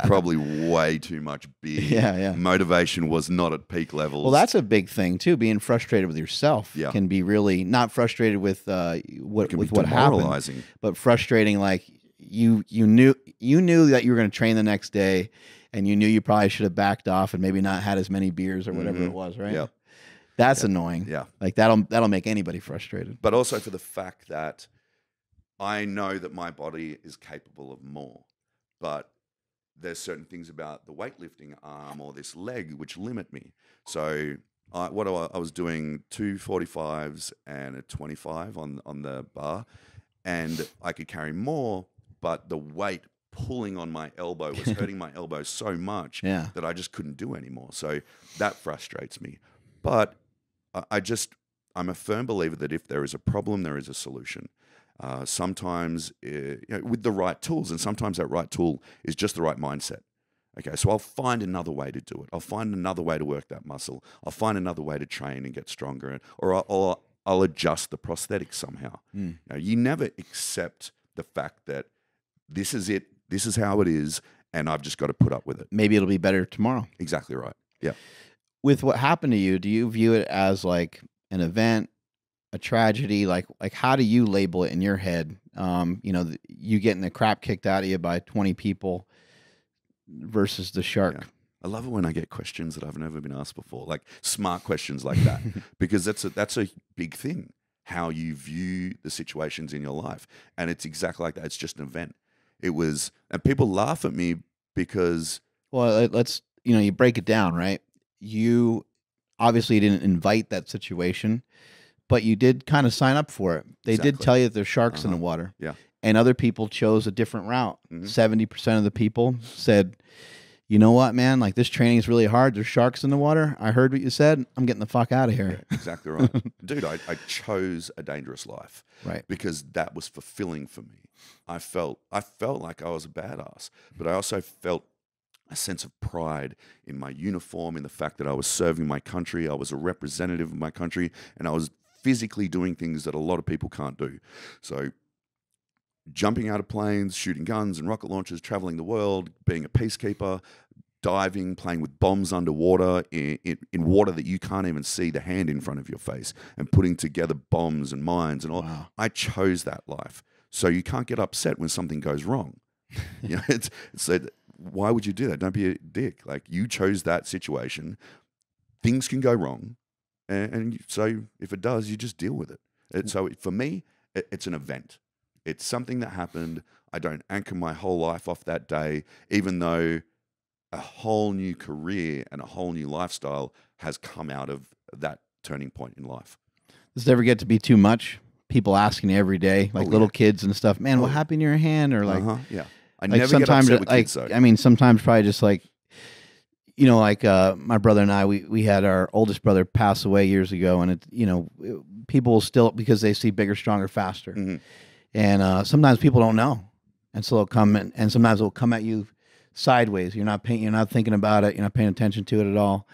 probably way too much beer. Yeah. Motivation was not at peak levels. Well, that's a big thing too. Being frustrated with yourself can be really not frustrated with what happened, but frustrating. Like you knew that you were going to train the next day, and you knew you probably should have backed off and maybe not had as many beers or whatever it was. Right? Yeah, that's annoying. Yeah, like that'll make anybody frustrated. But also for the fact that I know that my body is capable of more. But there's certain things about the weightlifting arm or this leg which limit me. So I was doing 245s and a 25 on the bar, and I could carry more, but the weight pulling on my elbow was hurting my elbow so much that I just couldn't do anymore. So that frustrates me. But I'm a firm believer that if there is a problem, there is a solution. Sometimes with the right tools, and sometimes that right tool is just the right mindset. Okay, so I'll find another way to do it. I'll find another way to work that muscle. I'll find another way to train and get stronger, or I'll adjust the prosthetic somehow. You never accept the fact that this is it, this is how it is, and I've just got to put up with it. Maybe it'll be better tomorrow. Exactly right. Yeah. With what happened to you, do you view it as like an event, a tragedy? Like how do you label it in your head? You getting the crap kicked out of you by 20 people versus the shark. Yeah. I love it when I get questions that I've never been asked before, like smart questions like that, because that's a big thing, how you view the situations in your life. And it's exactly like that. It's just an event. And people laugh at me because... Well, let's, you break it down, right? You obviously didn't invite that situation, but you did kind of sign up for it. They did tell you that there's sharks in the water. Yeah. And other people chose a different route. 70% of the people said, you know what, man? Like, this training is really hard. There's sharks in the water. I heard what you said. I'm getting the fuck out of here. Yeah, exactly right. Dude, I chose a dangerous life. Right. Because that was fulfilling for me. I felt like I was a badass, but I also felt a sense of pride in my uniform, in the fact that I was serving my country. I was a representative of my country, and I was physically doing things that a lot of people can't do. So jumping out of planes, shooting guns and rocket launchers, traveling the world, being a peacekeeper, diving, playing with bombs underwater in water that you can't even see the hand in front of your face, and putting together bombs and mines and all. Wow. I chose that life. So you can't get upset when something goes wrong. It's why would you do that? Don't be a dick. Like, you chose that situation. Things can go wrong. And so if it does, you just deal with it. So for me, it's an event. It's something that happened. I don't anchor my whole life off that day, even though a whole new career and a whole new lifestyle has come out of that turning point in life. Does it ever get to be too much? People asking you every day, like little kids and stuff, man, what happened to your hand? Or like, yeah. I like never sometimes, get upset with kids, though. I mean, sometimes probably just like, my brother and I, we had our oldest brother pass away years ago, and people will still, because they see bigger, stronger, faster. Mm-hmm. And sometimes people don't know, and so they'll come and sometimes they'll come at you sideways. You're not thinking about it. You're not paying attention to it at all.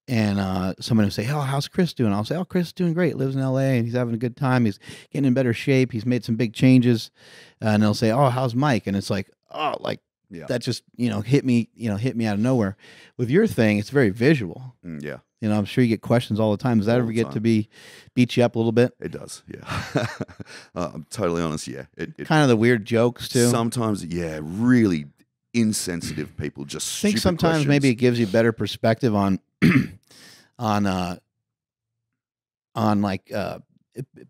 someone would say, "Oh, how's Chris doing?" I'll say, "Oh, Chris is doing great. Lives in L.A. and he's having a good time. He's getting in better shape. He's made some big changes." And they'll say, "Oh, how's Mike?" And it's like, oh, like that just hit me out of nowhere. With your thing, it's very visual. Yeah. I'm sure you get questions all the time. Does that ever get to beat you up a little bit? It does, yeah. I'm totally honest, yeah. It kind of the weird jokes too. Sometimes, yeah, really insensitive people just. I think sometimes questions. Maybe it gives you better perspective on like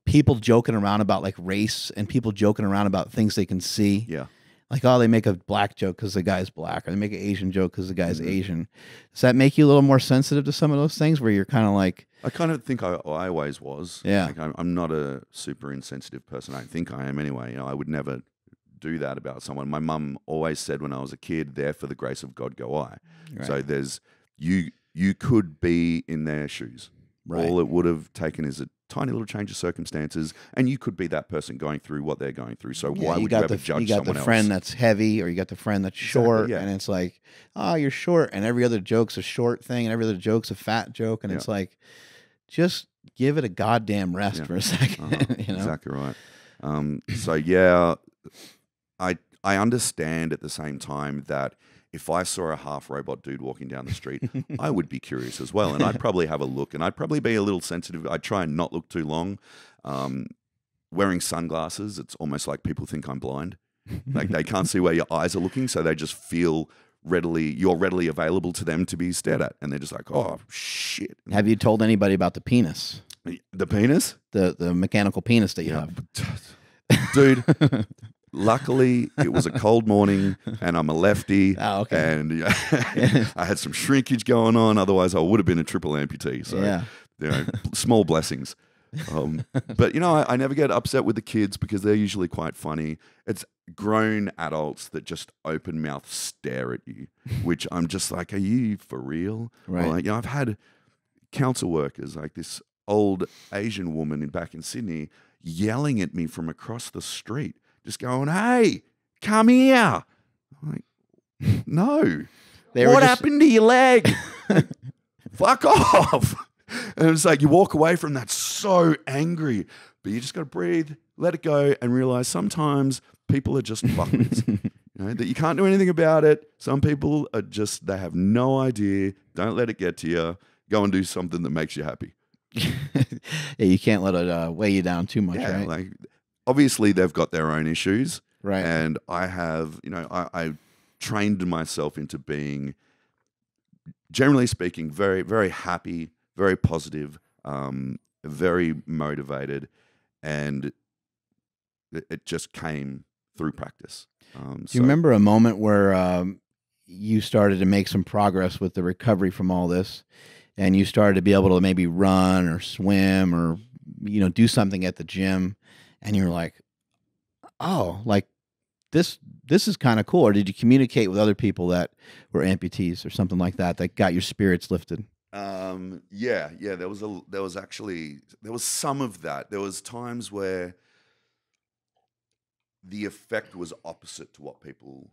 people joking around about like race and people joking around about things they can see. Yeah. Like, oh, they make a black joke because the guy's black, or they make an Asian joke because the guy's Asian. Does that make you a little more sensitive to some of those things where you're kind of like... I kind of think I always was. Yeah. Like, I'm not a super insensitive person. I think I am anyway. I would never do that about someone. My mum always said when I was a kid, there for the grace of God go I. Right. So there's... You could be in their shoes. Right. All it would have taken is a tiny little change of circumstances, and you could be that person going through what they're going through. So why would you ever judge someone else? You got the friend that's heavy, or you got the friend that's short, and it's like, oh, you're short, and every other joke's a short thing, and every other joke's a fat joke, and it's like, just give it a goddamn rest for a second. Exactly right. So yeah, I understand at the same time that if I saw a half robot dude walking down the street, I would be curious as well. And I'd probably have a look, and I'd probably be a little sensitive. I'd try and not look too long. Wearing sunglasses, it's almost like people think I'm blind. Like they can't see where your eyes are looking, so they just feel you're readily available to them to be stared at. And they're just like, oh, shit. Have you told anybody about the penis? The penis? The mechanical penis that you have? Dude. Luckily, it was a cold morning, and I'm a lefty. Oh, okay. And I had some shrinkage going on. Otherwise, I would have been a triple amputee. So, small blessings. But, I never get upset with the kids because they're usually quite funny. It's grown adults that just open mouth stare at you, which I'm just like, are you for real? Right. Or like, I've had council workers, like this old Asian woman back in Sydney, yelling at me from across the street. Just going, hey, come here. I'm like, no. What happened to your leg? Fuck off. And it's like you walk away from that so angry, but you just got to breathe, let it go, and realize sometimes people are just fuckers. That you can't do anything about it. Some people are just, they have no idea. Don't let it get to you. Go and do something that makes you happy. You can't let it weigh you down too much, right? Like, obviously, they've got their own issues. Right. And I have, I trained myself into being, generally speaking, very, very happy, very positive, very motivated. And it just came through practice. Do you remember a moment where you started to make some progress with the recovery from all this, and you started to be able to maybe run or swim or, do something at the gym, and you're like, oh, like this is kind of cool? Or did you communicate with other people that were amputees or something like that got your spirits lifted? Yeah. There was some of that. There was times where the effect was opposite to what people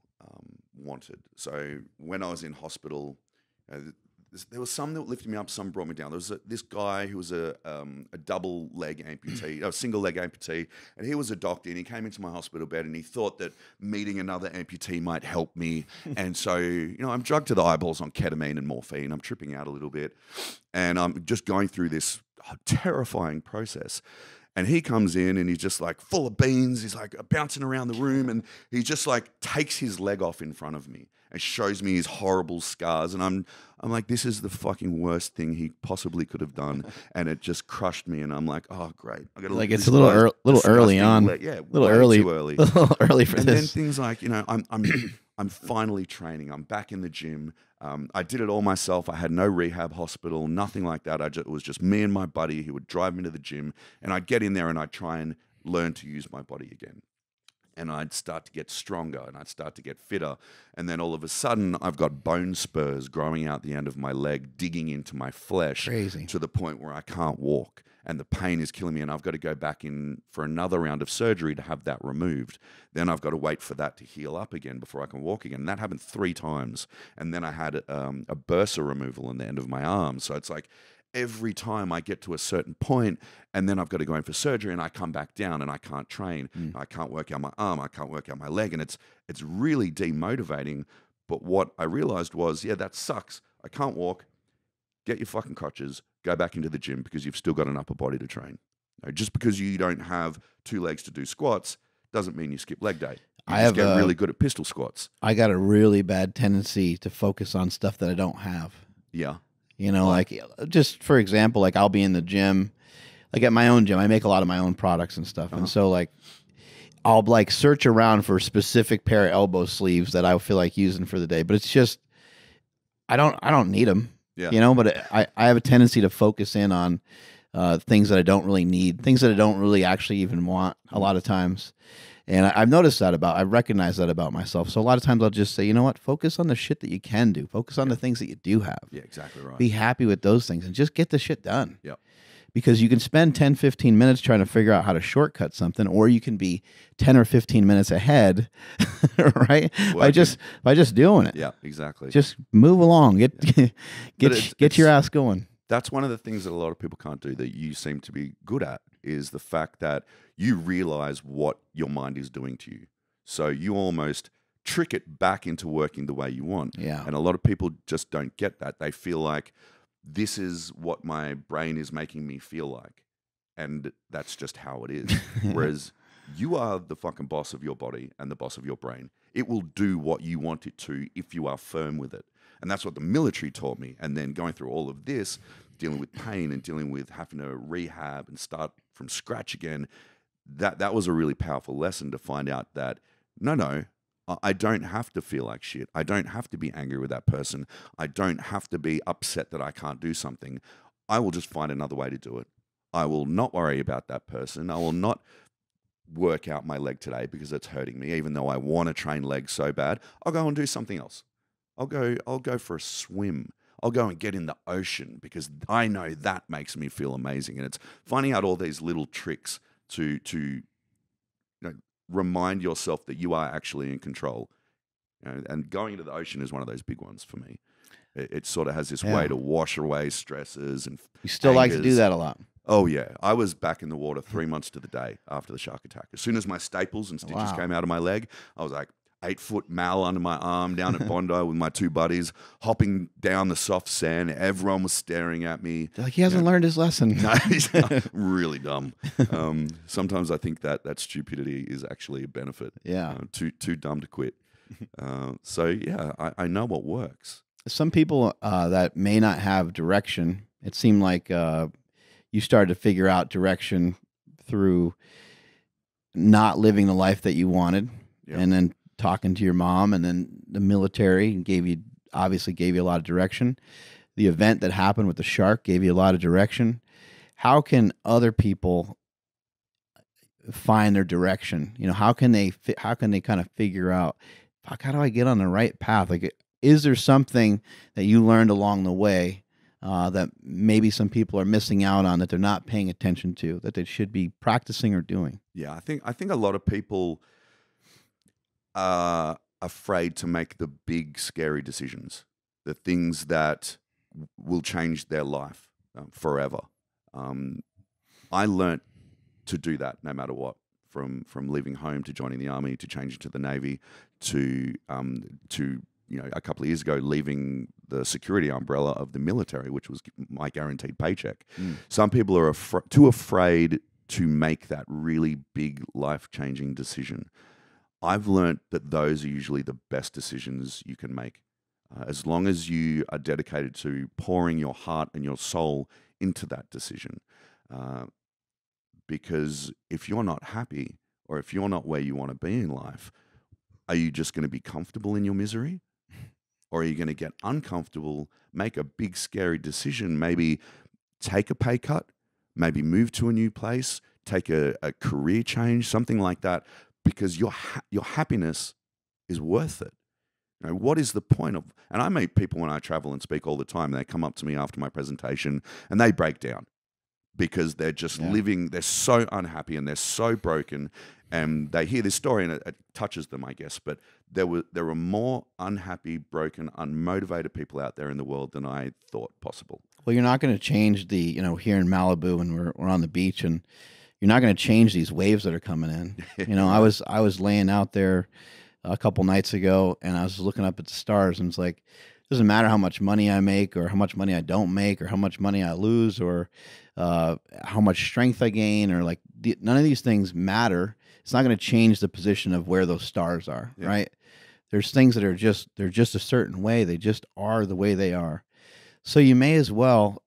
wanted. So when I was in hospital, there was some that lifted me up, some brought me down. There was this guy who was a double leg amputee, a single leg amputee, and he was a doctor, and he came into my hospital bed, and he thought that meeting another amputee might help me. And so, I'm drugged to the eyeballs on ketamine and morphine. I'm tripping out a little bit, and I'm just going through this terrifying process. And he comes in and he's just like full of beans. He's like bouncing around the room, and he just like takes his leg off in front of me and shows me his horrible scars. And I'm like, this is the fucking worst thing he possibly could have done. And it just crushed me. And I'm like, oh, great. I gotta like it's a little early on. Yeah, a little early. Too early. A little early for and this. And then things like, I'm finally training. I'm back in the gym. I did it all myself. I had no rehab hospital, nothing like that. It was just me and my buddy. He would drive me to the gym, and I'd get in there and I'd try and learn to use my body again. and I'd start to get stronger and I'd start to get fitter. And then all of a sudden, I've got bone spurs growing out the end of my leg, digging into my flesh. Crazy. To the point where I can't walk. And the pain is killing me, and I've got to go back in for another round of surgery to have that removed. Then I've got to wait for that to heal up again before I can walk again. And that happened 3 times. And then I had a bursa removal on the end of my arm. So it's like, every time I get to a certain point, and then I've got to go in for surgery, and I come back down, and I can't train. I can't work out my arm. I can't work out my leg, and it's really demotivating. But what I realized was, yeah, that sucks. I can't walk. Get your fucking crutches. Go back into the gym because you've still got an upper body to train. Just because you don't have 2 legs to do squats doesn't mean you skip leg day. You just get really good at pistol squats. I got a really bad tendency to focus on stuff that I don't have. Yeah. You know, like just for example, like I'll be in the gym, like at my own gym, I make a lot of my own products and stuff. And so like I'll like search around for a specific pair of elbow sleeves that I feel like using for the day, but it's just, I don't need them, you know, but I have a tendency to focus in on things that I don't really need, things that I don't really actually even want a lot of times. And I've noticed that I recognize that about myself. So a lot of times I'll just say, you know what, focus on the shit that you can do. Focus on the things that you do have. Yeah, exactly right. Be happy with those things and just get the shit done. Yep. Because you can spend 10, 15 minutes trying to figure out how to shortcut something, or you can be 10 or 15 minutes ahead, right? By just doing it. Yeah, exactly. Just move along. Get your ass going. That's one of the things that a lot of people can't do that you seem to be good at, is the fact that you realize what your mind is doing to you. So you almost trick it back into working the way you want. Yeah. And a lot of people just don't get that. They feel like, this is what my brain is making me feel like. And that's just how it is. Whereas you are the fucking boss of your body and the boss of your brain. It will do what you want it to if you are firm with it. And that's what the military taught me. And then going through all of this, dealing with pain and dealing with having to rehab and start from scratch again, that was a really powerful lesson to find out that, no, I don't have to feel like shit. I don't have to be angry with that person. I don't have to be upset that I can't do something. I will just find another way to do it. I will not worry about that person. I will not work out my leg today because it's hurting me, even though I want to train legs so bad. I'll go and do something else. I'll go for a swim. I'll go and get in the ocean because I know that makes me feel amazing. And it's finding out all these little tricks to remind yourself that you are actually in control. And going into the ocean is one of those big ones for me. It sort of has this way to wash away stresses and you still angers. like to do that a lot. Oh yeah, I was back in the water 3 months to the day after the shark attack. As soon as my staples and stitches came out of my leg, I was like 8-foot mal under my arm down at Bondi with my 2 buddies, hopping down the soft sand. Everyone was staring at me. They're like, he hasn't learned his lesson. No, he's really dumb. Sometimes I think that stupidity is actually a benefit. Yeah. Too dumb to quit. So yeah, I know what works. Some people that may not have direction, it seemed like you started to figure out direction through not living the life that you wanted, and then talking to your mom, and then the military obviously gave you a lot of direction. The event that happened with the shark gave you a lot of direction. How can other people find their direction? You know, how can they kind of figure out, fuck, how do I get on the right path? Like, is there something that you learned along the way that maybe some people are missing out on, that they're not paying attention to, that they should be practicing or doing? Yeah, I think a lot of people are afraid to make the big, scary decisions, the things that will change their life forever. I learnt to do that no matter what, from leaving home to joining the army to changing to the Navy to a couple of years ago leaving the security umbrella of the military, which was my guaranteed paycheck. Some people are too afraid to make that really big, life-changing decision. I've learned that those are usually the best decisions you can make. As long as you are dedicated to pouring your heart and your soul into that decision. Because if you're not happy, or if you're not where you want to be in life, are you just going to be comfortable in your misery? Or are you going to get uncomfortable, make a big, scary decision, maybe take a pay cut, maybe move to a new place, take a career change, something like that, because your happiness is worth it. You know, what is the point of? And I meet people when I travel and speak all the time. They come up to me after my presentation and they break down because they're just living. They're so unhappy and they're so broken. And they hear this story and it touches them, I guess. But there were more unhappy, broken, unmotivated people out there in the world than I thought possible. Well, you're not going to change the, here in Malibu and we're on the beach, and you're not going to change these waves that are coming in. I was laying out there a couple nights ago and I was looking up at the stars and it's like, it doesn't matter how much money I make or how much money I don't make or how much money I lose or how much strength I gain or none of these things matter. It's not going to change the position of where those stars are, right? There's things that they're just a certain way. They just are the way they are. So you may as well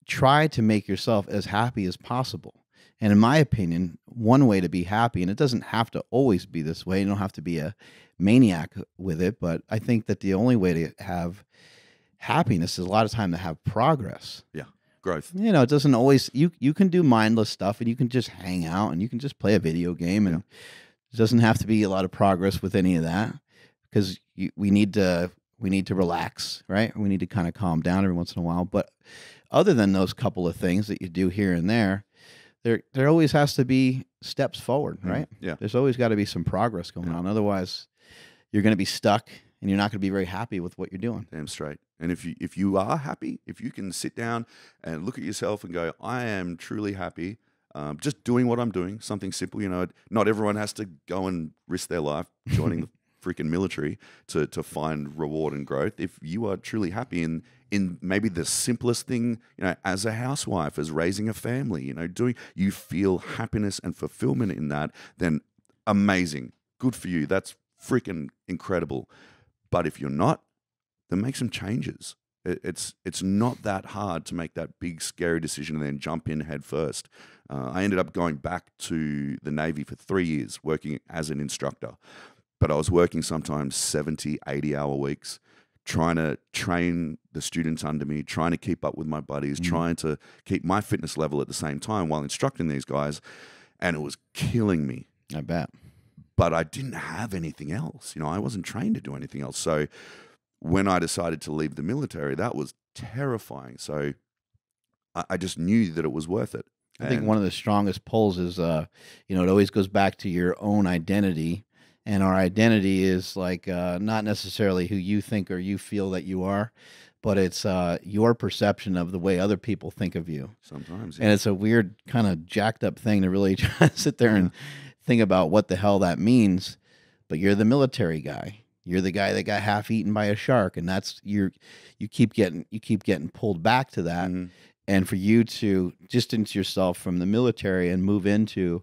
try to make yourself as happy as possible. And in my opinion, one way to be happy, and it doesn't have to always be this way, you don't have to be a maniac with it, but I think that the only way to have happiness is a lot of time to have progress. Yeah, growth. It doesn't always, you can do mindless stuff and you can just hang out and you can just play a video game and it doesn't have to be a lot of progress with any of that because we need to relax, right? We need to kind of calm down every once in a while. But other than those couple of things that you do here and there always has to be steps forward, right? Yeah. There's always got to be some progress going on. Otherwise, you're going to be stuck and you're not going to be very happy with what you're doing. Damn straight. And if you are happy, if you can sit down and look at yourself and go, I am truly happy, just doing what I'm doing, something simple. Not everyone has to go and risk their life joining the freaking military to find reward and growth. If you are truly happy in maybe the simplest thing, as a housewife, as raising a family, you feel happiness and fulfillment in that, then amazing. Good for you. That's freaking incredible. But if you're not, then make some changes. It's not that hard to make that big, scary decision and then jump in head first. I ended up going back to the Navy for 3 years, working as an instructor. But I was working sometimes 70, 80-hour weeks, trying to train the students under me, trying to keep up with my buddies, trying to keep my fitness level at the same time while instructing these guys. And it was killing me. I bet. But I didn't have anything else. I wasn't trained to do anything else. So when I decided to leave the military, that was terrifying. So I just knew that it was worth it. I think one of the strongest pulls is, it always goes back to your own identity. And our identity is not necessarily who you think or you feel that you are, but it's your perception of the way other people think of you. Sometimes. Yeah. And it's a weird kind of jacked up thing to really try to sit there and think about what the hell that means. But you're the military guy. You're the guy that got half eaten by a shark, and that's you keep getting pulled back to that. Mm-hmm. And for you to distance yourself from the military and move into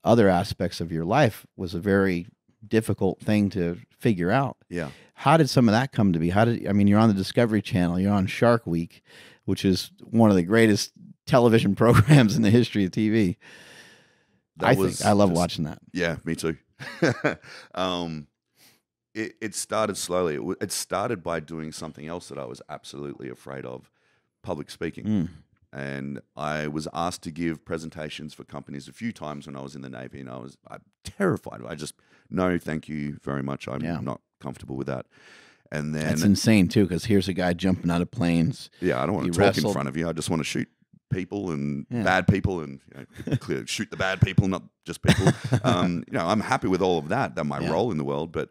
other aspects of your life was a very difficult thing to figure out. Yeah. How did some of that come to be? You're on the Discovery Channel, you're on Shark Week, which is one of the greatest television programs in the history of TV. I love watching that. Yeah, me too. It started slowly. It started by doing something else that I was absolutely afraid of, public speaking. And I was asked to give presentations for companies a few times when I was in the Navy, and I'm terrified. No, thank you very much. I'm not comfortable with that. And then that's insane too, because here's a guy jumping out of planes. Yeah, I don't want to talk in front of you. I just want to shoot people and bad people, and clearly shoot the bad people, not just people. I'm happy with all of that. That's my role in the world, but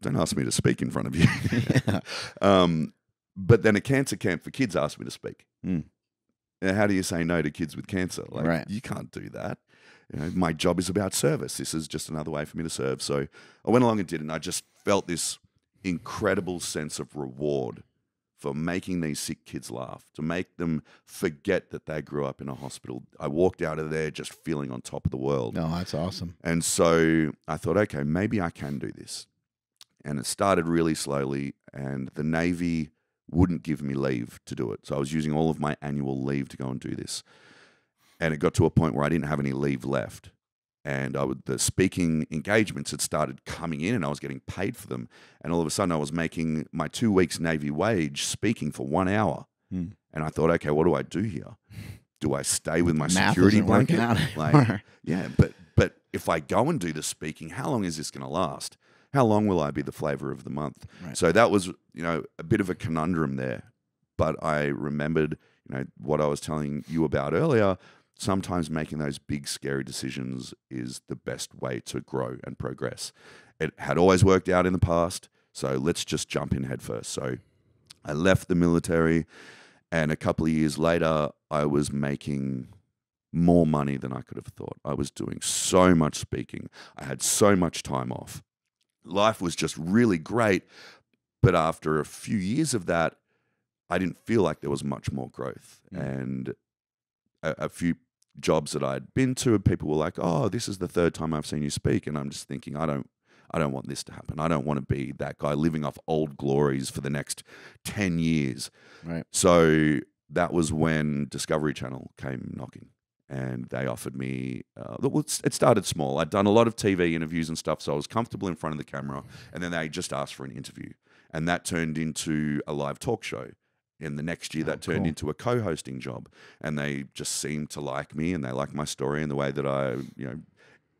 don't ask me to speak in front of you. But then a cancer camp for kids asked me to speak. How do you say no to kids with cancer? You can't do that. My job is about service. This is just another way for me to serve. So I went along and did it, and I just felt this incredible sense of reward for making these sick kids laugh, to make them forget that they grew up in a hospital. I walked out of there just feeling on top of the world. No, that's awesome. And so I thought, okay, maybe I can do this. And it started really slowly, and the Navy wouldn't give me leave to do it. So I was using all of my annual leave to go and do this. And it got to a point where I didn't have any leave left. And the speaking engagements had started coming in, and I was getting paid for them. And all of a sudden I was making my 2 weeks Navy wage speaking for 1 hour. And I thought, okay, what do I do here? Do I stay with my security blanket? But if I go and do the speaking, how long is this going to last? How long will I be the flavor of the month? Right. So that was, a bit of a conundrum there. But I remembered, what I was telling you about earlier. Sometimes making those big, scary decisions is the best way to grow and progress. It had always worked out in the past, so let's just jump in head first. So I left the military, and a couple of years later, I was making more money than I could have thought. I was doing so much speaking. I had so much time off. Life was just really great, but after a few years of that, I didn't feel like there was much more growth. And a few jobs that I'd been to, people were like, "Oh, this is the third time I've seen you speak," and I'm just thinking, I don't want this to happen. I don't want to be that guy living off old glories for the next 10 years. Right. So that was when Discovery Channel came knocking, and they offered me. It started small. I'd done a lot of TV interviews and stuff, so I was comfortable in front of the camera. And then they just asked for an interview, and that turned into a live talk show. And the next year, that turned into a co-hosting job, and they just seemed to like me, and they liked my story and the way that I,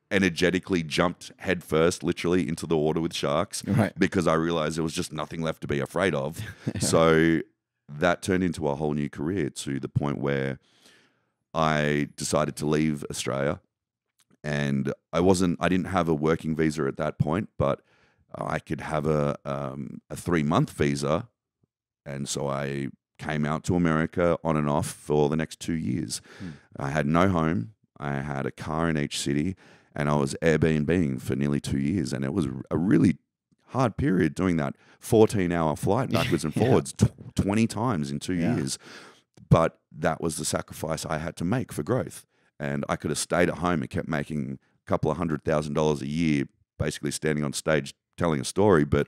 energetically jumped headfirst, literally into the water with sharks, because I realized there was just nothing left to be afraid of. So that turned into a whole new career, to the point where I decided to leave Australia, and I didn't have a working visa at that point, but I could have a 3-month visa. And so I came out to America on and off for the next 2 years. I had no home. I had a car in each city, and I was Airbnb-ing for nearly 2 years. And it was a really hard period doing that 14-hour flight backwards and forwards 20 times in 2 years. But that was the sacrifice I had to make for growth. And I could have stayed at home and kept making a couple of $100,000 a year, basically standing on stage telling a story. But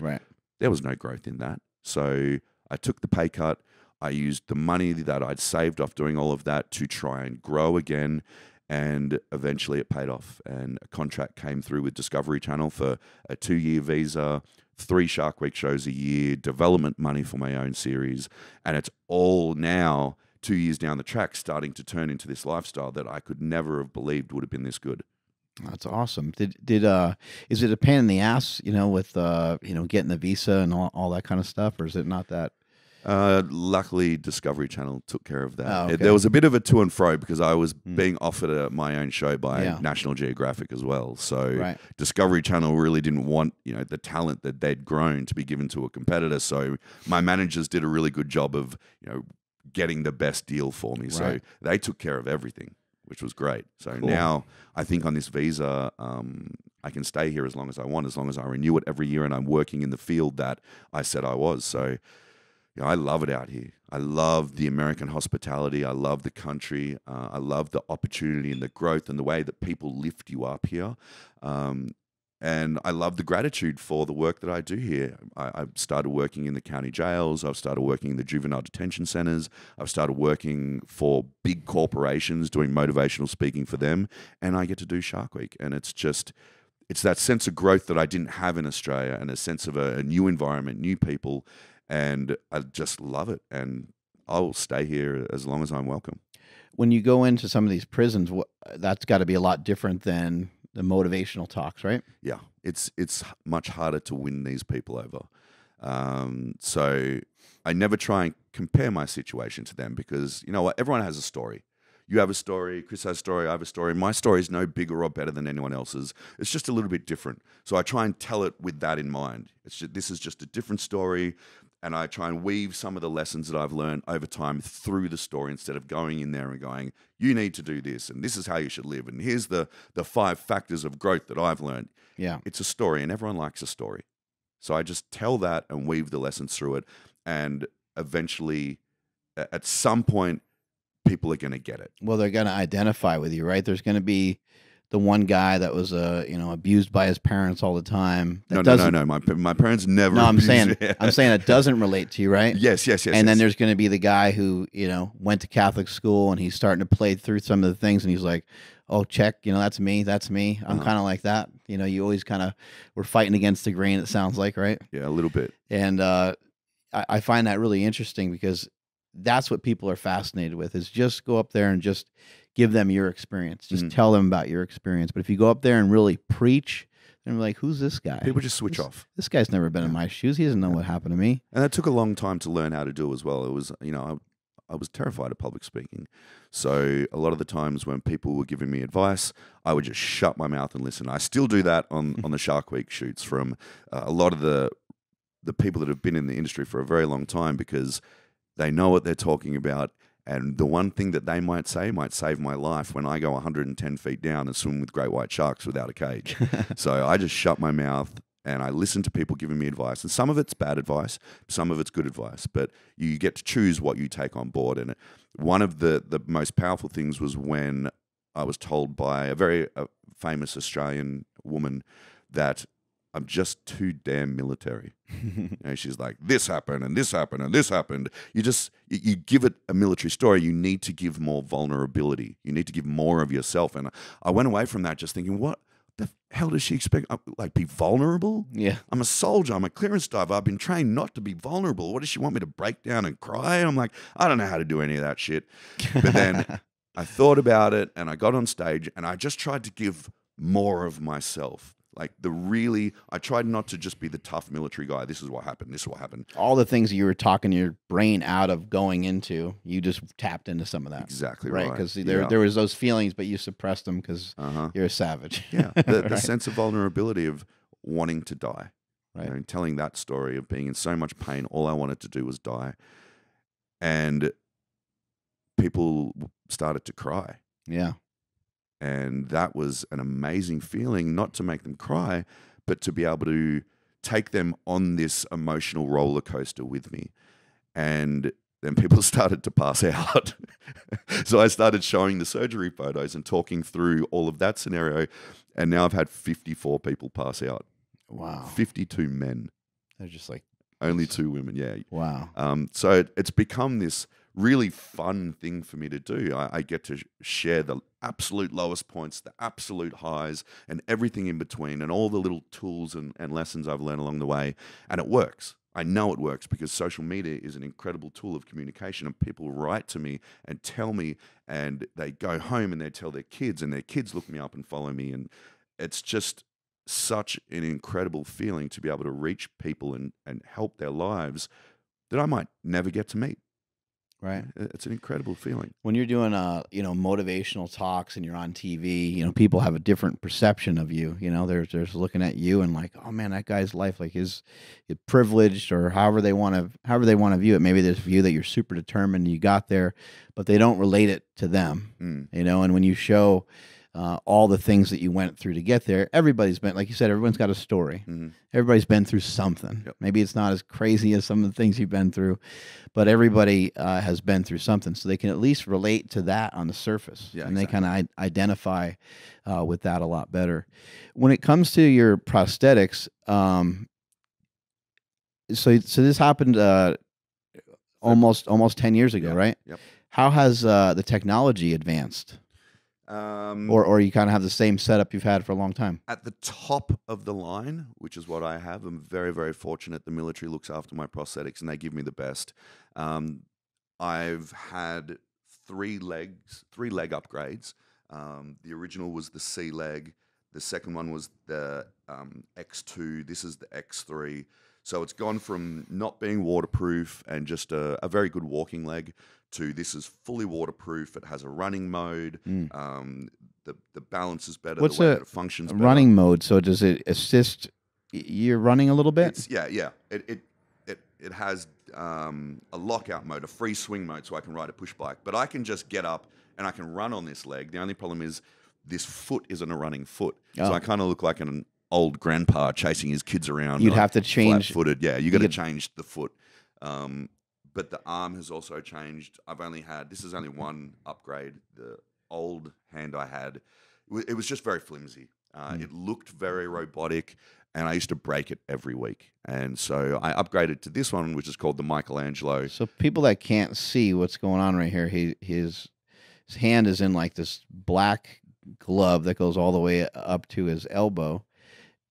there was no growth in that. So I took the pay cut. I used the money that I'd saved off doing all of that to try and grow again. And eventually it paid off. And a contract came through with Discovery Channel for a 2-year visa, 3 Shark Week shows a year, development money for my own series. And it's all now, 2 years down the track, starting to turn into this lifestyle that I could never have believed would have been this good. That's awesome. Is it a pain in the ass, with getting the visa and all that kind of stuff, or is it not that? Luckily, Discovery Channel took care of that. Oh, okay. There was a bit of a to and fro because I was being offered my own show by National Geographic as well. So Discovery Channel really didn't want the talent that they'd grown to be given to a competitor. So my managers did a really good job of getting the best deal for me. So they took care of everything, which was great. So now I think on this visa, I can stay here as long as I want, as long as I renew it every year and I'm working in the field that I said I was. So I love it out here. I love the American hospitality. I love the country. I love the opportunity and the growth and the way that people lift you up here. And I love the gratitude for the work that I do here. I've started working in the county jails. I've started working in the juvenile detention centers. I've started working for big corporations, doing motivational speaking for them. And I get to do Shark Week. And it's that sense of growth that I didn't have in Australia, and a sense of a new environment, new people. And I just love it. And I will stay here as long as I'm welcome. When you go into some of these prisons, that's got to be a lot different than the motivational talks, right? Yeah, it's much harder to win these people over. So I never try and compare my situation to them, because you know what? Everyone has a story. You have a story, Chris has a story, I have a story. My story is no bigger or better than anyone else's. It's just a little bit different. So I try and tell it with that in mind. This is just a different story, and I try and weave some of the lessons that I've learned over time through the story, instead of going in there and going, you need to do this, and this is how you should live, and here's the 5 factors of growth that I've learned. Yeah. It's a story, and everyone likes a story. So I just tell that and weave the lessons through it, and eventually, at some point, people are going to get it. Well, they're going to identify with you, right? There's going to be the one guy that was abused by his parents all the time. No. My parents never. No, I'm saying it doesn't relate to you, right? Yes. And then there's going to be the guy who went to Catholic school, and he's starting to play through some of the things, and he's like, "Oh, check, that's me. I'm kind of like that." You always kind of we're fighting against the grain. It sounds like, right? Yeah, a little bit. And I find that really interesting, because that's what people are fascinated with, is just go up there and just give them your experience. Just tell them about your experience. But if you go up there and really preach, they're like, who's this guy? People just switch off. This guy's never been in my shoes. He doesn't know what happened to me. And it took a long time to learn how to do as well. It was, I was terrified of public speaking. So a lot of the times when people were giving me advice, I would just shut my mouth and listen. I still do that on the Shark Week shoots from a lot of the people that have been in the industry for a very long time, because they know what they're talking about. And the one thing that they might say might save my life when I go 110 feet down and swim with great white sharks without a cage. So I just shut my mouth and I listen to people giving me advice. And some of it's bad advice, some of it's good advice, but you get to choose what you take on board. And one of the most powerful things was when I was told by a very famous Australian woman that I'm just too damn military. She's like, this happened and this happened and this happened. You give it a military story. You need to give more vulnerability. You need to give more of yourself. And I went away from that just thinking, what the hell does she expect? Like, be vulnerable? Yeah. I'm a soldier. I'm a clearance diver. I've been trained not to be vulnerable. What does she want me to break down and cry? And I'm like, I don't know how to do any of that shit. But then I thought about it and I got on stage and I just tried to give more of myself. Like I tried not to just be the tough military guy. This is what happened. This is what happened. All the things you were talking your brain out of going into, you just tapped into some of that. Exactly right. Because there was those feelings, but you suppressed them because you're a savage. Yeah, the sense of vulnerability of wanting to die. Right. Telling that story of being in so much pain, all I wanted to do was die. And people started to cry. Yeah. And that was an amazing feeling, not to make them cry, but to be able to take them on this emotional roller coaster with me. And then people started to pass out. So I started showing the surgery photos and talking through all of that scenario. And now I've had 54 people pass out. Wow. 52 men. They're just like... Only 2 women, yeah. Wow. So it's become this really fun thing for me to do. I get to share the absolute lowest points, the absolute highs, and everything in between, and all the little tools and lessons I've learned along the way. And it works. I know it works because social media is an incredible tool of communication, and people write to me and tell me, and they go home and they tell their kids, and their kids look me up and follow me. And it's just such an incredible feeling to be able to reach people and help their lives that I might never get to meet. Right. It's an incredible feeling. When you're doing motivational talks and you're on TV, people have a different perception of you. They're looking at you and like, oh man, that guy's life, like is privileged, or however they want to view it. Maybe there's a view that you're super determined, you got there, but they don't relate it to them. And when you show all the things that you went through to get there, everybody's been, like you said, everyone's got a story. Everybody's been through something. Yep. Maybe it's not as crazy as some of the things you've been through, but everybody has been through something, so they can at least relate to that on the surface. Yeah, and exactly. They kind of identify with that a lot better. When it comes to your prosthetics, so this happened almost 10 years ago, right? Yep. How has the technology advanced? Or you kind of have the same setup you've had for a long time? At the top of the line, which is what I have, I'm very, very fortunate. The military looks after my prosthetics and they give me the best. I've had 3 leg upgrades. The original was the C leg. The second one was the X2. This is the X3. So it's gone from not being waterproof and just a very good walking leg to this is fully waterproof. It has a running mode. The balance is better. What's the way that it functions better. Running mode? So does it assist you're running a little bit? Yeah. It has a lockout mode, a free swing mode, so I can ride a push bike. But I can just get up and I can run on this leg. The only problem is this foot isn't a running foot, so I kind of look like an old grandpa chasing his kids around. You'd have to change flat-footed. Yeah, you got to change the foot. But the arm has also changed. This is only one upgrade. The old hand I had, it was just very flimsy. It looked very robotic, and I used to break it every week. And so I upgraded to this one, which is called the Michelangelo. So people that can't see what's going on right here, his hand is in like this black glove that goes all the way up to his elbow.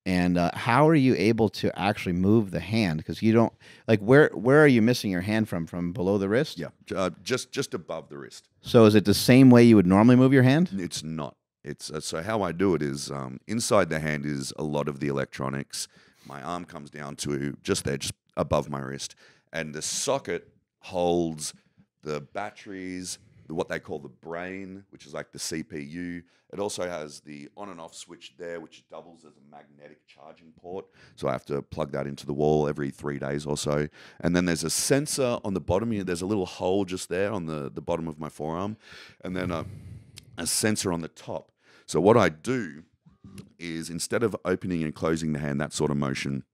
And how are you able to actually move the hand? Because you don't like where are you missing your hand from below the wrist? Yeah, just above the wrist. So is it the same way you would normally move your hand? It's not. It's so how I do it is inside the hand is a lot of the electronics. My arm comes down to just there, just above my wrist, and the socket holds the batteries, what they call the brain, which is like the CPU. It also has the on and off switch there, which doubles as a magnetic charging port. So I have to plug that into the wall every 3 days or so. And then there's a sensor on the bottom here. There's a little hole just there on the bottom of my forearm. And then a sensor on the top. So what I do is instead of opening and closing the hand, that sort of motion,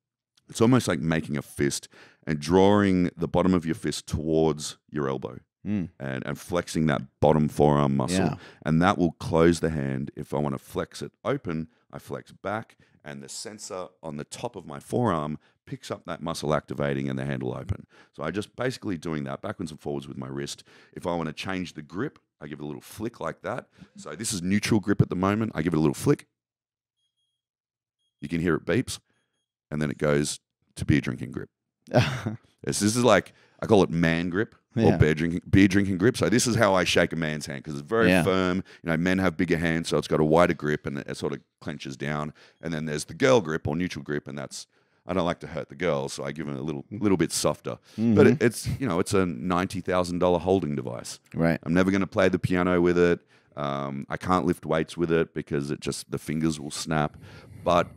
it's almost like making a fist and drawing the bottom of your fist towards your elbow. And flexing that bottom forearm muscle. Yeah. And that will close the hand. If I want to flex it open, I flex back, and the sensor on the top of my forearm picks up that muscle activating and the hand will open. So I just basically doing that backwards and forwards with my wrist. If I want to change the grip, I give it a little flick like that. So this is neutral grip at the moment. I give it a little flick. You can hear it beeps, and then it goes to beer drinking grip. This is like, I call it man grip. Or beer drinking grip. So this is how I shake a man's hand because it's very firm. You know, men have bigger hands, so it's got a wider grip and it sort of clenches down. And then there's the girl grip or neutral grip, and that's, I don't like to hurt the girls, so I give them a little bit softer. But it's it's a $90,000 holding device. Right. I'm never going to play the piano with it. I can't lift weights with it because the fingers will snap. But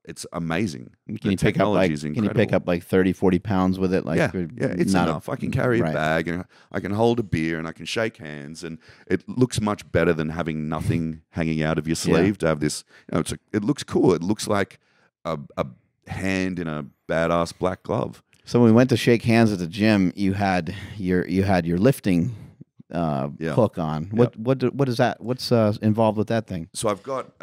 it's amazing. Can you pick up like 30, 40 pounds with it? Like, yeah, it's enough. I can carry a bag, and I can hold a beer, and I can shake hands, and it looks much better than having nothing hanging out of your sleeve. To have this, it looks cool. It looks like a hand in a badass black glove. So when we went to shake hands at the gym, you had your lifting hook on. What is that? What's involved with that thing? So I've got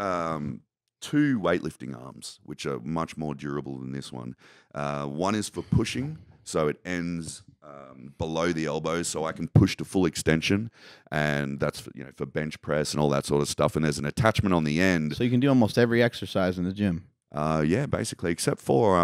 2 weightlifting arms, which are much more durable than this one. One is for pushing, so it ends below the elbows, so I can push to full extension, and that's for bench press and all that sort of stuff. And there's an attachment on the end, so you can do almost every exercise in the gym. Yeah, basically, except for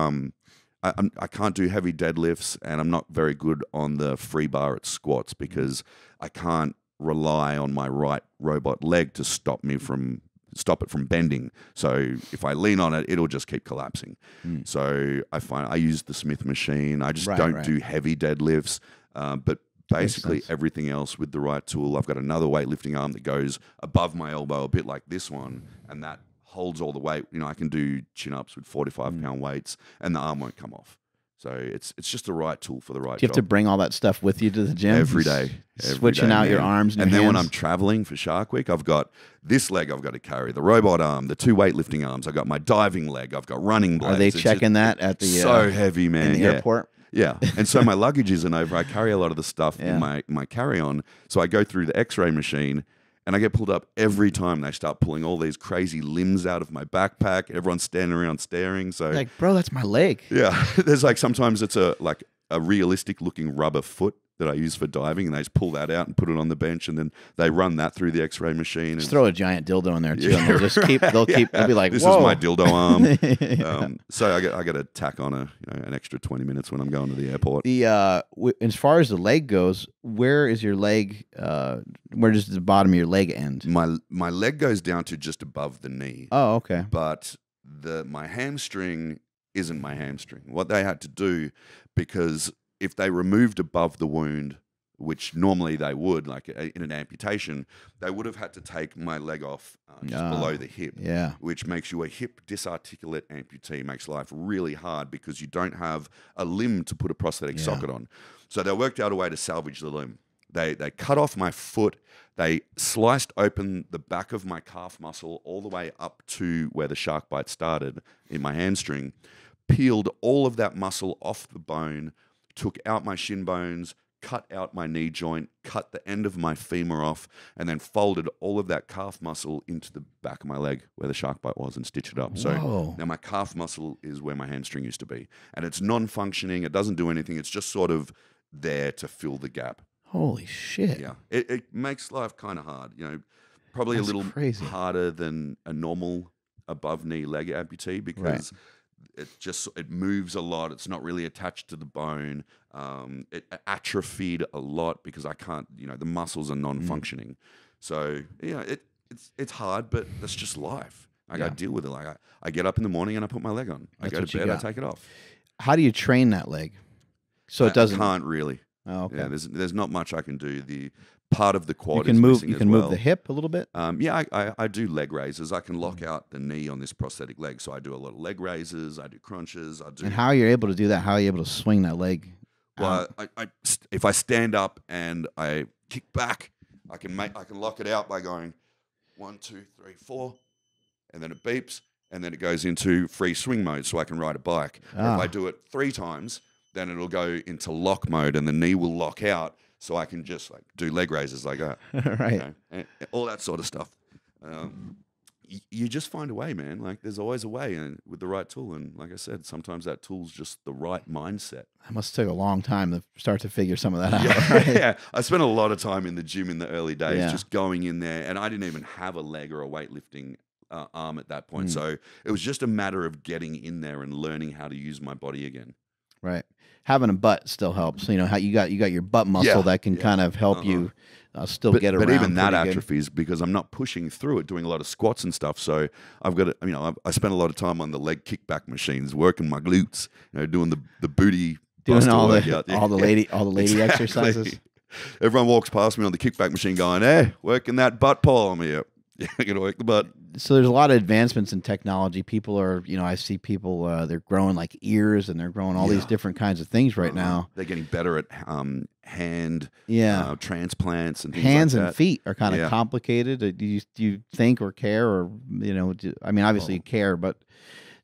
I can't do heavy deadlifts, and I'm not very good on the free bar at squats because I can't rely on my right robot leg to stop it from bending. So if I lean on it, it'll just keep collapsing. So I find I use the Smith machine. I just don't do heavy deadlifts, but basically everything else with the right tool. I've got another weightlifting arm that goes above my elbow, a bit like this one, and that holds all the weight. I can do chin-ups with 45-pound weights, and the arm won't come off. So it's just the right tool for the right job. Do you have to bring all that stuff with you to the gym? Every day. Switching out your arms and then when I'm traveling for Shark Week, I've got this leg I've got to carry, the robot arm, the 2 weightlifting arms. I've got my diving leg. I've got running blades. Are they checking that at the so heavy, man. in the airport? Yeah. And so my luggage isn't over. I carry a lot of the stuff in my carry-on. So I go through the X-ray machine, and I get pulled up every time they start pulling all these crazy limbs out of my backpack. Everyone's standing around staring. So like, bro, that's my leg. Yeah. There's like sometimes it's a realistic looking rubber foot that I use for diving, and they just pull that out and put it on the bench, and then they run that through the X-ray machine. Just throw a giant dildo in there too, and they'll be like, "This whoa. is my dildo arm." So I got to tack on an extra 20 minutes when I'm going to the airport. As far as the leg goes, where is your leg? Where does the bottom of your leg end? My leg goes down to just above the knee. Oh, okay. But my hamstring isn't my hamstring. What they had to do, because if they removed above the wound, which normally they would, like in an amputation, they would have had to take my leg off just below the hip, which makes you a hip disarticulate amputee. Makes life really hard because you don't have a limb to put a prosthetic socket on. So they worked out a way to salvage the limb. They cut off my foot. They sliced open the back of my calf muscle all the way up to where the shark bite started in my hamstring, peeled all of that muscle off the bone, took out my shin bones, cut out my knee joint, cut the end of my femur off, and then folded all of that calf muscle into the back of my leg where the shark bite was and stitched it up. So now my calf muscle is where my hamstring used to be. And it's non-functioning. It doesn't do anything. It's just sort of there to fill the gap. Holy shit. Yeah. It makes life kind of hard. Probably a little harder than a normal above knee leg amputee because it moves a lot. It's not really attached to the bone. It atrophied a lot because I can't, the muscles are non-functioning. So it's hard, but that's just life. I got to deal with it. Like I get up in the morning and I put my leg on. I go to bed, I take it off. How do you train that leg? So it doesn't. I can't really. Oh, okay. Yeah, there's not much I can do. The part of the quad you can is move. missing You as can well. move the hip a little bit. I do leg raises. I can lock out the knee on this prosthetic leg, so I do a lot of leg raises. I do crunches. And how are you able to do that? How are you able to swing that leg? Well, if I stand up and I kick back, I can lock it out by going 1, 2, 3, 4, and then it beeps, and then it goes into free swing mode, so I can ride a bike. Or if I do it 3 times, then it'll go into lock mode, and the knee will lock out, so I can just do leg raises like that. Right. And all that sort of stuff. You just find a way, man. Like there's always a way, and with the right tool. And like I said, sometimes that tool's just the right mindset. It must take a long time to start to figure some of that out. Yeah, right? yeah. I spent a lot of time in the gym in the early days, just going in there, and I didn't even have a leg or a weightlifting arm at that point. So it was just a matter of getting in there and learning how to use my body again. Right. Having a butt still helps. How you got your butt muscle that can kind of help you still get around. But even that atrophies because I'm not pushing through it, doing a lot of squats and stuff. So I've got to, I spent a lot of time on the leg kickback machines, working my glutes, doing the booty, doing all the lady exercises. Everyone walks past me on the kickback machine, going, "Hey, working that butt pull on me." Yeah, I got to work the butt. So there's a lot of advancements in technology. People are, I see people, they're growing like ears and they're growing all these different kinds of things right now. They're getting better at hand transplants and things hands like that. And feet are kind of complicated. Do you think or care or, obviously you care, but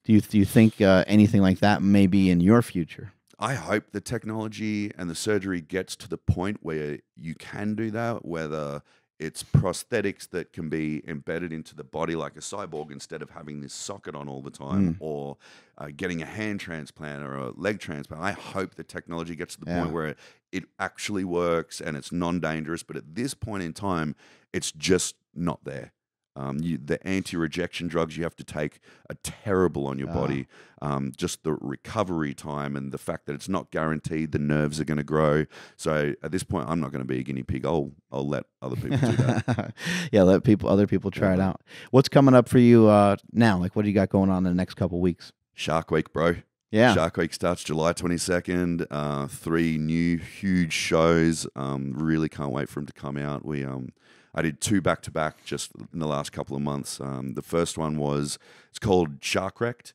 do you think anything like that may be in your future? I hope the technology and the surgery gets to the point where you can do that, whether it's prosthetics that can be embedded into the body like a cyborg instead of having this socket on all the time, or getting a hand transplant or a leg transplant. I hope the technology gets to the point where it actually works and it's non-dangerous. But at this point in time, it's just not there. The anti-rejection drugs you have to take are terrible on your body. Just the recovery time and the fact that it's not guaranteed the nerves are going to grow. So at this point, I'm not going to be a guinea pig. I'll let other people do that. Let other people try it out. What's coming up for you now? Like, what do you got going on in the next couple of weeks? Shark Week, bro. Yeah. Shark Week starts July 22nd. 3 new huge shows. Really can't wait for them to come out. I did 2 back-to-back just in the last couple of months. The first one it's called Shark Wrecked,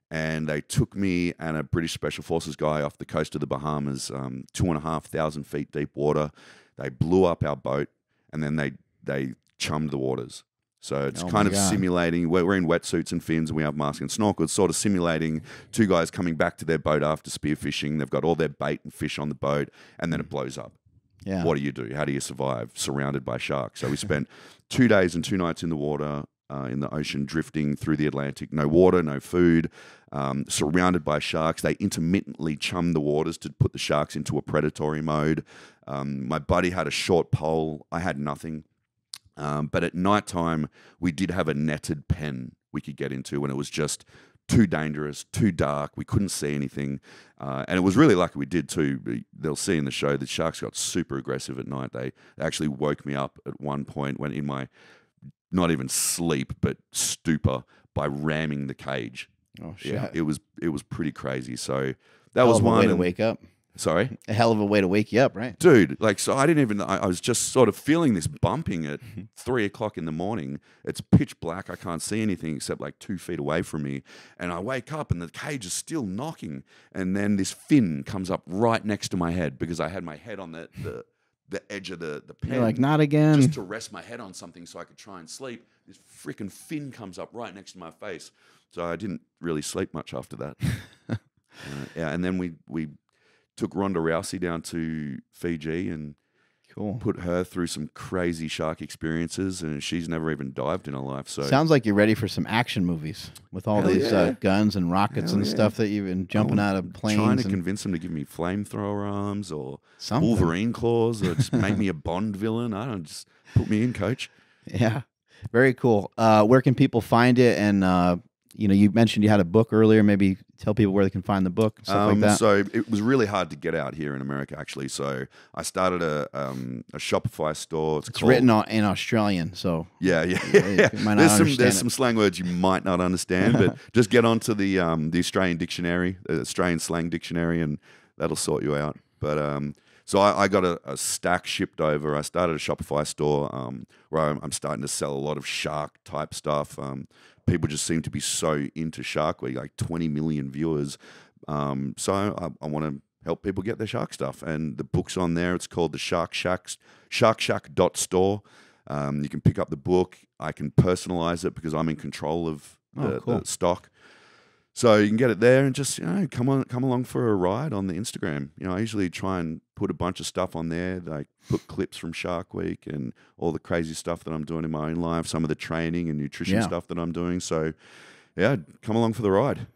and they took me and a British Special Forces guy off the coast of the Bahamas, 2,500 feet deep water. They blew up our boat, and then they chummed the waters. So it's kind of simulating, we're in wetsuits and fins, and we have masks and snorkels, sort of simulating 2 guys coming back to their boat after spearfishing. They've got all their bait and fish on the boat, and then it blows up. Yeah. What do you do? How do you survive surrounded by sharks? So we spent 2 days and 2 nights in the water, in the ocean, drifting through the Atlantic. No water, no food, surrounded by sharks. They intermittently chummed the waters to put the sharks into a predatory mode. My buddy had a short pole. I had nothing. But at nighttime, we did have a netted pen we could get into, and it was just too dangerous, too dark. We couldn't see anything. And it was really lucky we did too. They'll see in the show the sharks got super aggressive at night. They actually woke me up at one point when in my, not even sleep, but stupor, by ramming the cage. Oh, shit. Yeah, it was pretty crazy. So that was one way to wake up. Sorry? A hell of a way to wake you up, right? Dude, so I didn't even, I was just sort of feeling this bumping at 3 o'clock in the morning. It's pitch black. I can't see anything except 2 feet away from me. And I wake up and the cage is still knocking. And then this fin comes up right next to my head because I had my head on the edge of the pen. You're like, not again. Just to rest my head on something so I could try and sleep. This freaking fin comes up right next to my face. So I didn't really sleep much after that. And then we took Ronda Rousey down to Fiji and put her through some crazy shark experiences, and she's never even dived in her life. So sounds like you're ready for some action movies with all these guns and rockets and stuff that you've been jumping out of planes. Trying to convince them to give me flamethrower arms or Wolverine claws or just make me a Bond villain. I don't just put me in, coach. Yeah. Very cool. Where can people find it? And you mentioned you had a book earlier. Maybe tell people where they can find the book and stuff like that. So it was really hard to get out here in America, actually. So I started a Shopify store. It's called, written in Australian, so yeah. There's some slang words you might not understand, but just get onto the Australian dictionary, the Australian slang dictionary, and that'll sort you out. But so I got a stack shipped over. I started a Shopify store where I'm starting to sell a lot of shark type stuff. People just seem to be so into Shark Week, like 20 million viewers. So I want to help people get their shark stuff. And the book's on there. It's called the SharkShack.store. You can pick up the book. I can personalize it because I'm in control of the stock. So you can get it there and just come along for a ride on the Instagram. I usually try and put a bunch of stuff on there, like put clips from Shark Week and all the crazy stuff that I'm doing in my own life, some of the training and nutrition stuff that I'm doing. So yeah, come along for the ride.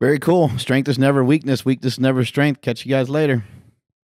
Very cool. Strength is never weakness. Weakness is never strength. Catch you guys later.